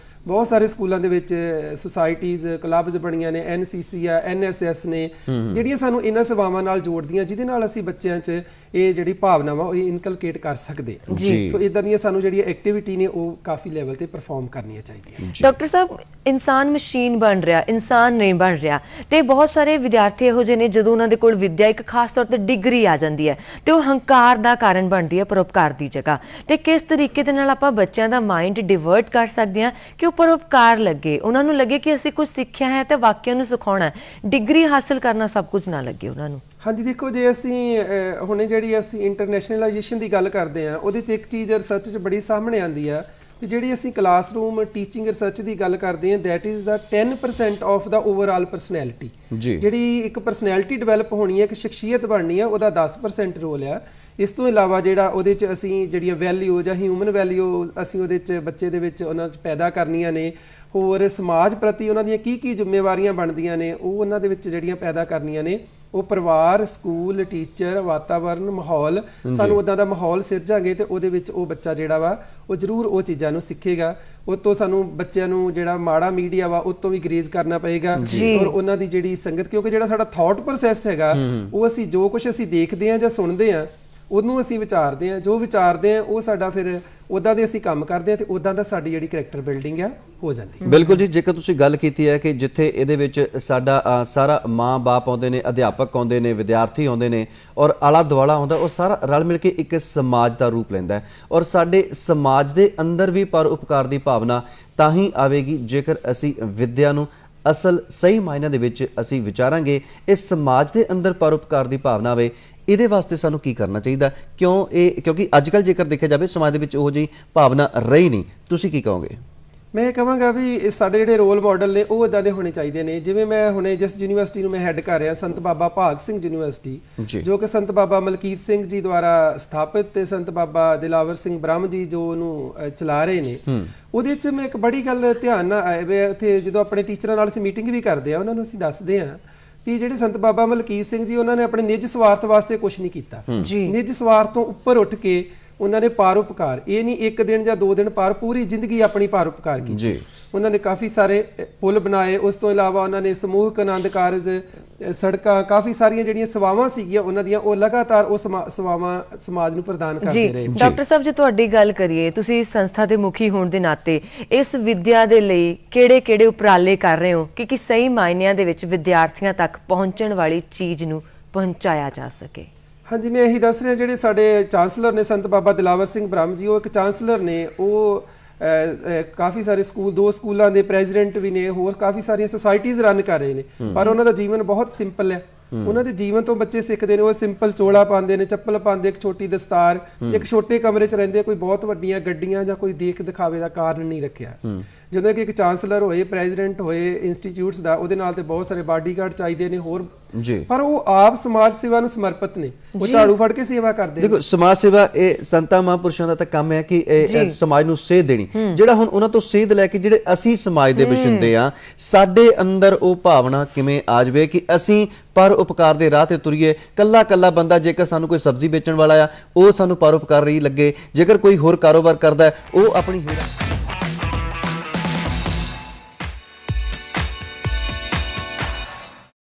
ਬਹੁਤ ਸਾਰੇ ਸਕੂਲਾਂ ਦੇ ਵਿੱਚ ਸੁਸਾਇਟੀਜ਼, ਕਲੱਬਸ ਬਣੀਆਂ ਨੇ, NCC ਆ, NSS ਨੇ, ਜਿਹੜੀਆਂ ਸਾਨੂੰ ਇਹਨਾਂ ਸੇਵਾਵਾਂ ਨਾਲ ਜੋੜਦੀਆਂ, ਜਿਹਦੇ ਨਾਲ ਅਸੀਂ ਬੱਚਿਆਂ 'ਚ ਇਹ ਜਿਹੜੀ ਭਾਵਨਾਵਾਂ ਉਹ ਇਨਕਲਕੇਟ ਕਰ ਸਕਦੇ ਆ। ਸੋ ਇਦਾਂ ਦੀਆਂ ਸਾਨੂੰ ਜਿਹੜੀਆਂ ਐਕਟੀਵਿਟੀ ਨੇ ਉਹ ਕਾਫੀ ਲੈਵਲ ਤੇ ਪਰਫਾਰਮ ਕਰਨੀਆਂ ਚਾਹੀਦੀਆਂ।
ਡਾਕਟਰ ਸਾਹਿਬ, ਇਨਸਾਨ ਮਸ਼ੀਨ ਬਣ ਰਿਹਾ, ਇਨਸਾਨ ਨਹੀਂ ਬਣ ਰਿਹਾ, ਤੇ ਬਹੁਤ ਸਾਰੇ ਵਿਦਿਆਰਥੀ ਇਹੋ ਜਿਹੇ ਨੇ ਜਦੋਂ ਉਹਨਾਂ ਦੇ ਕੋਲ ਵਿਦਿਆ, ਇੱਕ ਖਾਸ ਤੌਰ ਤੇ ਡਿਗਰੀ ਆ ਜਾਂਦੀ ਹੈ ਤੇ ਉਹ ਹੰਕਾਰ ਦਾ ਕਾਰਨ ਬਣਦੀ ਹੈ ਪਰਉਪਕਾਰ ਦੀ ਜਗ੍ਹਾ। ਤੇ ਕਿਸ ਤਰੀਕੇ ਦੇ ਨਾਲ ਆਪਾਂ ਬੱਚਿਆਂ ਦਾ ਮਾਈਂਡ ਡਿਵਰਟ ਕਰ ਸਕਦੇ ਹਾਂ ਕਿ ਉਹ ਪਰਉਪਕਾਰ ਲੱਗੇ, ਉਹਨਾਂ ਨੂੰ ਲੱਗੇ ਕਿ ਅਸੀਂ ਕੁਝ ਸਿੱਖਿਆ ਹੈ ਤੇ ਵਾਕਿਆ ਨੂੰ ਸਿਖਾਉਣਾ, ਡਿਗਰੀ ਹਾਸਲ ਕਰਨਾ ਸਭ ਕੁਝ ਨਾ ਲੱਗੇ ਉਹਨਾਂ ਨੂੰ।
ਹਾਂਜੀ, ਦੇਖੋ ਜੇ ਅਸੀਂ ਹੁਣੇ ਜਿਹੜੀ ਅਸੀਂ ਇੰਟਰਨੈਸ਼ਨਲਾਈਜੇਸ਼ਨ ਦੀ ਗੱਲ ਕਰਦੇ ਆ, ਉਹਦੇ 'ਚ ਇੱਕ ਚੀਜ਼ ਰਿਸਰਚ 'ਚ ਬੜੀ ਸਾਹਮਣੇ ਆਉਂਦੀ ਆ ਕਿ ਜਿਹੜੀ ਅਸੀਂ ਕਲਾਸਰੂਮ ਟੀਚਿੰਗ ਰਿਸਰਚ ਦੀ ਗੱਲ ਕਰਦੇ ਆ, that is the 10% of the overall personality. ਜਿਹੜੀ ਇੱਕ ਪਰਸਨੈਲਿਟੀ ਡਿਵੈਲਪ ਹੋਣੀ ਹੈ, ਇੱਕ ਸ਼ਖਸੀਅਤ ਬਣਨੀ ਹੈ, ਉਹਦਾ 10% ਰੋਲ ਆ। ਇਸ ਤੋਂ ਇਲਾਵਾ ਜਿਹੜਾ ਉਹਦੇ 'ਚ ਅਸੀਂ ਜਿਹੜੀਆਂ ਵੈਲਿਊ ਜਾਂ ਹਿਊਮਨ ਵੈਲਿਊ ਅਸੀਂ ਉਹਦੇ 'ਚ ਬੱਚੇ ਦੇ ਵਿੱਚ ਉਹਨਾਂ 'ਚ ਪੈਦਾ ਕਰਨੀਆਂ ਨੇ, ਹੋਰ ਸਮਾਜ ਪ੍ਰਤੀ ਉਹਨਾਂ ਦੀਆਂ ਕੀ ਜ਼ਿੰਮੇਵਾਰੀਆਂ ਬਣਦੀਆਂ ਨੇ ਉਹ ਉਹਨਾਂ ਦੇ ਵਿੱਚ ਜਿਹੜੀਆਂ ਪੈਦਾ ਕਰਨੀਆਂ ਨੇ, ਉਹ ਪਰਿਵਾਰ, ਸਕੂਲ, ਟੀਚਰ, ਵਾਤਾਵਰਨ, ਮਾਹੌਲ, ਸਾਨੂੰ ਉੱਦਾਂ ਦਾ ਮਾਹੌਲ ਸਿਰਜਾਂਗੇ ਤੇ ਉਹਦੇ ਵਿੱਚ ਉਹ ਬੱਚਾ ਜਿਹੜਾ ਵਾ ਉਹ ਜ਼ਰੂਰ ਉਹ ਚੀਜ਼ਾਂ ਨੂੰ ਸਿੱਖੇਗਾ। ਉਹ ਤੋਂ ਸਾਨੂੰ ਬੱਚਿਆਂ ਨੂੰ ਜਿਹੜਾ ਮਾੜਾ ਮੀਡੀਆ ਵਾ ਉਹ ਤੋਂ ਵੀ ਗਰੇਜ਼ ਕਰਨਾ ਪਏਗਾ, ਔਰ ਉਹਨਾਂ ਦੀ ਜਿਹੜੀ ਸੰਗਤ, ਕਿਉਂਕਿ ਜਿਹੜਾ ਸਾਡਾ ਥਾਟ ਪ੍ਰੋਸੈਸ ਹੈਗਾ ਉਹ ਅਸੀਂ ਜੋ ਕੁਝ ਅਸੀਂ ਦੇਖਦੇ ਹਾਂ ਜਾਂ ਸੁਣਦੇ ਹਾਂ ਉਹਨੂੰ ਅਸੀਂ ਵਿਚਾਰਦੇ ਹਾਂ, ਜੋ ਵਿਚਾਰਦੇ ਹਾਂ ਉਹ ਸਾਡਾ ਫਿਰ ਉਦਾਂ ਦੇ ਅਸੀਂ ਕੰਮ ਕਰਦੇ ਹਾਂ ਤੇ ਉਦਾਂ ਦਾ ਸਾਡੀ ਜਿਹੜੀ ਕਰੈਕਟਰ ਬਿਲਡਿੰਗ ਆ ਹੋ ਜਾਂਦੀ।
ਬਿਲਕੁਲ ਜੀ, ਜੇਕਰ ਤੁਸੀਂ ਗੱਲ ਕੀਤੀ ਹੈ ਕਿ ਜਿੱਥੇ ਇਹਦੇ ਵਿੱਚ ਸਾਡਾ ਸਾਰਾ ਮਾਂ-ਬਾਪ ਆਉਂਦੇ ਨੇ, ਅਧਿਆਪਕ ਆਉਂਦੇ ਨੇ, ਵਿਦਿਆਰਥੀ ਆਉਂਦੇ ਨੇ ਔਰ ਆਲਾ ਦੁਆਲਾ ਆਉਂਦਾ, ਉਹ ਸਾਰਾ ਰਲ ਮਿਲ ਕੇ ਇੱਕ ਸਮਾਜ ਦਾ ਰੂਪ ਲੈਂਦਾ ਹੈ ਔਰ ਸਾਡੇ ਸਮਾਜ ਦੇ ਅੰਦਰ ਵੀ ਪਰਉਪਕਾਰ ਦੀ ਭਾਵਨਾ ਤਾਂ ਹੀ ਆਵੇਗੀ ਜੇਕਰ ਅਸੀਂ ਵਿਦਿਆ ਨੂੰ ਅਸਲ ਸਹੀ ਮਾਇਨੇ ਦੇ ਵਿੱਚ ਅਸੀਂ ਵਿਚਾਰਾਂਗੇ। ਇਸ ਸਮਾਜ ਦੇ ਅੰਦਰ ਪਰਉਪਕਾਰ ਦੀ ਭਾਵਨਾ ਆਵੇ, ਇਹਦੇ ਵਾਸਤੇ ਸਾਨੂੰ ਕੀ ਕਰਨਾ ਚਾਹੀਦਾ? ਕਿਉਂਕਿ ਅੱਜ ਕੱਲ੍ਹ ਜੇਕਰ ਦੇਖਿਆ ਜਾਵੇ ਸਮਾਜ ਦੇ ਵਿੱਚ ਉਹੋ ਜਿਹੀ ਭਾਵਨਾ ਰਹੀ ਨਹੀਂ। ਤੁਸੀਂ ਕੀ ਕਹੋਗੇ?
ਮੈਂ ਕਹਾਂਗਾ ਵੀ ਸਾਡੇ ਜਿਹੜੇ ਰੋਲ ਮਾਡਲ ਨੇ ਉਹ ਇਦਾਂ ਦੇ ਹੋਣੇ ਚਾਹੀਦੇ ਨੇ। ਜਿਵੇਂ ਮੈਂ ਹੁਣੇ ਜਿਸ ਯੂਨੀਵਰਸਿਟੀ ਨੂੰ ਮੈਂ ਹੈੱਡ ਕਰ ਰਿਹਾ, ਸੰਤ ਬਾਬਾ ਭਾਗ ਸਿੰਘ ਯੂਨੀਵਰਸਿਟੀ, ਜੋ ਕਿ ਸੰਤ ਬਾਬਾ ਮਲਕੀਤ ਸਿੰਘ ਜੀ ਦੁਆਰਾ ਸਥਾਪਿਤ ਤੇ ਸੰਤ ਬਾਬਾ ਦਿਲਾਵਰ ਸਿੰਘ ਬ੍ਰਹਮ ਜੀ ਜੋ ਉਹਨੂੰ ਚਲਾ ਰਹੇ ਨੇ, ਉਹਦੇ 'ਚ ਮੈਂ ਇੱਕ ਬੜੀ ਗੱਲ ਧਿਆਨ ਨਾਲ ਆਏ ਉੱਥੇ ਜਦੋਂ ਆਪਣੇ ਟੀਚਰਾਂ ਨਾਲ ਅਸੀਂ ਮੀਟਿੰਗ ਵੀ ਕਰਦੇ ਆ, ਉਹਨਾਂ ਨੂੰ ਅਸੀਂ ਦੱਸਦੇ ਹਾਂ ਵੀ ਜਿਹੜੇ ਸੰਤ ਬਾਬਾ ਮਲਕੀਤ ਸਿੰਘ ਜੀ ਉਹਨਾਂ ਨੇ ਆਪਣੇ ਨਿੱਜ ਸਵਾਰਥ ਵਾਸਤੇ ਕੁਝ ਨਹੀਂ ਕੀਤਾ। ਨਿੱਜ ਸਵਾਰਥ ਤੋਂ ਉੱਪਰ ਉੱਠ ਕੇ ਉਹਨਾਂ ਨੇ ਪਰਉਪਕਾਰ, ਇਹ ਨਹੀਂ ਇੱਕ ਦਿਨ ਜਾਂ 2 ਦਿਨ ਪੂਰੀ ਜ਼ਿੰਦਗੀ ਆਪਣੀ ਪਰਉਪਕਾਰ ਕੀਤੀ। ਉਹਨਾਂ ਨੇ ਕਾਫੀ ਸਾਰੇ ਪੁਲ ਬਣਾਏ, ਉਸ ਤੋਂ ਇਲਾਵਾ ਉਹਨਾਂ ਨੇ ਸਮੂਹਕ ਆਨੰਦ ਕਾਰਜ, ਸੜਕਾਂ, ਕਾਫੀ ਸਾਰੀਆਂ ਜਿਹੜੀਆਂ ਸੇਵਾਵਾਂ ਸੀਗੀਆਂ ਉਹਨਾਂ ਦੀਆਂ ਉਹ ਲਗਾਤਾਰ ਉਹ ਸੇਵਾਵਾਂ ਸਮਾਜ ਨੂੰ ਪ੍ਰਦਾਨ ਕਰਦੇ ਰਹੇ।
ਡਾਕਟਰ ਸਾਹਿਬ, ਜੇ ਤੁਹਾਡੀ ਗੱਲ ਕਰੀਏ, ਤੁਸੀਂ ਸੰਸਥਾ ਦੇ ਮੁਖੀ ਹੋਣ ਦੇ ਨਾਤੇ ਇਸ ਵਿਦਿਆ ਦੇ ਲਈ ਕਿਹੜੇ ਉਪਰਾਲੇ ਕਰ ਰਹੇ ਹੋ ਕਿ ਸਹੀ ਮਾਇਨਿਆਂ ਦੇ ਵਿੱਚ ਵਿਦਿਆਰਥੀਆਂ ਤੱਕ ਪਹੁੰਚਣ ਵਾਲੀ ਚੀਜ਼ ਨੂੰ ਪਹੁੰਚਾਇਆ ਜਾ ਸਕੇ?
ਹਾਂਜੀ, ਮੈਂ ਇਹੀ ਦੱਸ ਰਿਹਾ, ਜਿਹੜੇ ਸਾਡੇ ਚਾਂਸਲਰ ਨੇ ਸੰਤ ਬਾਬਾ ਦਿਲਾਵਰ ਸਿੰਘ ਬ੍ਰਹਮ ਜੀ, ਉਹ ਇੱਕ ਚਾਂਸਲਰ ਨੇ, ਉਹ ਕਾਫੀ ਸਾਰੇ 2 ਸਕੂਲਾਂ ਦੇ ਪ੍ਰੈਜ਼ੀਡੈਂਟ ਵੀ ਨੇ, ਹੋਰ ਕਾਫੀ ਸਾਰੀਆਂ ਸੁਸਾਇਟੀਜ਼ ਰਨ ਕਰ ਰਹੇ ਨੇ, ਪਰ ਉਹਨਾਂ ਦਾ ਜੀਵਨ ਬਹੁਤ ਸਿੰਪਲ ਹੈ। ਉਹਨਾਂ ਦੇ ਜੀਵਨ ਤੋਂ ਬੱਚੇ ਸਿੱਖਦੇ ਨੇ। ਉਹ ਸਿੰਪਲ ਚੋਲਾ ਪਾਉਂਦੇ ਨੇ, ਚੱਪਲ ਪਾਉਂਦੇ, ਇੱਕ ਛੋਟੀ ਦਸਤਾਰ, ਇੱਕ ਛੋਟੇ ਕਮਰੇ 'ਚ ਰਹਿੰਦੇ, ਕੋਈ ਬਹੁਤ ਵੱਡੀਆਂ ਗੱਡੀਆਂ ਜਾਂ ਕੋਈ ਦੇਖ ਦਿਖਾਵੇ ਦਾ ਕਾਰਨ ਨਹੀਂ ਰੱਖਿਆ। ਜਦੋਂ ਕਿ ਇੱਕ ਚਾਂਸਲਰ ਹੋਏ, ਪ੍ਰੈਜ਼ੀਡੈਂਟ ਹੋਏ ਇੰਸਟੀਚਿਊਟਸ ਦਾ, ਉਹਦੇ ਨਾਲ ਤੇ ਬਹੁਤ ਸਾਰੇ ਬਾਡੀਗਾਰਡ ਚਾਹੀਦੇ ਨੇ ਹੋਰ, ਪਰ ਉਹ ਆਪ ਸਮਾਜ ਸੇਵਾ ਨੂੰ ਸਮਰਪਿਤ ਨੇ, ਉਹ ਝਾੜੂ ਫੜ ਕੇ ਸੇਵਾ ਕਰਦੇ ਨੇ।
ਦੇਖੋ, ਸਮਾਜ ਸੇਵਾ ਇਹ ਸੰਤਾਂ ਮਹਾਂਪੁਰਸ਼ਾਂ ਦਾ ਤਾਂ ਕੰਮ ਹੈ ਕਿ ਇਹ ਸਮਾਜ ਨੂੰ ਸੇਧ ਦੇਣੀ। ਜਿਹੜਾ ਹੁਣ ਉਹਨਾਂ ਤੋਂ ਸੇਧ ਲੈ ਕੇ ਜਿਹੜੇ ਅਸੀਂ ਸਮਾਜ ਦੇ ਵਸਿੰਦੇ ਆ, ਸਾਡੇ ਅੰਦਰ ਉਹ ਭਾਵਨਾ ਕਿਵੇਂ ਆ ਜਾਵੇ ਕਿ ਅਸੀਂ ਪਰਉਪਕਾਰ ਦੇ ਰਾਹ ਤੇ ਤੁਰੀਏ। ਕੱਲਾ ਬੰਦਾ, ਜੇਕਰ ਸਾਨੂੰ ਕੋਈ ਸਬਜ਼ੀ ਵੇਚਣ ਵਾਲਾ ਆ, ਉਹ ਸਾਨੂੰ ਪਰਉਪਕਾਰ ਰਹੀ ਲੱਗੇ, ਜੇਕਰ ਕੋਈ ਹੋਰ ਕਾਰੋਬਾਰ ਕਰਦਾ ਉਹ ਆਪਣੀ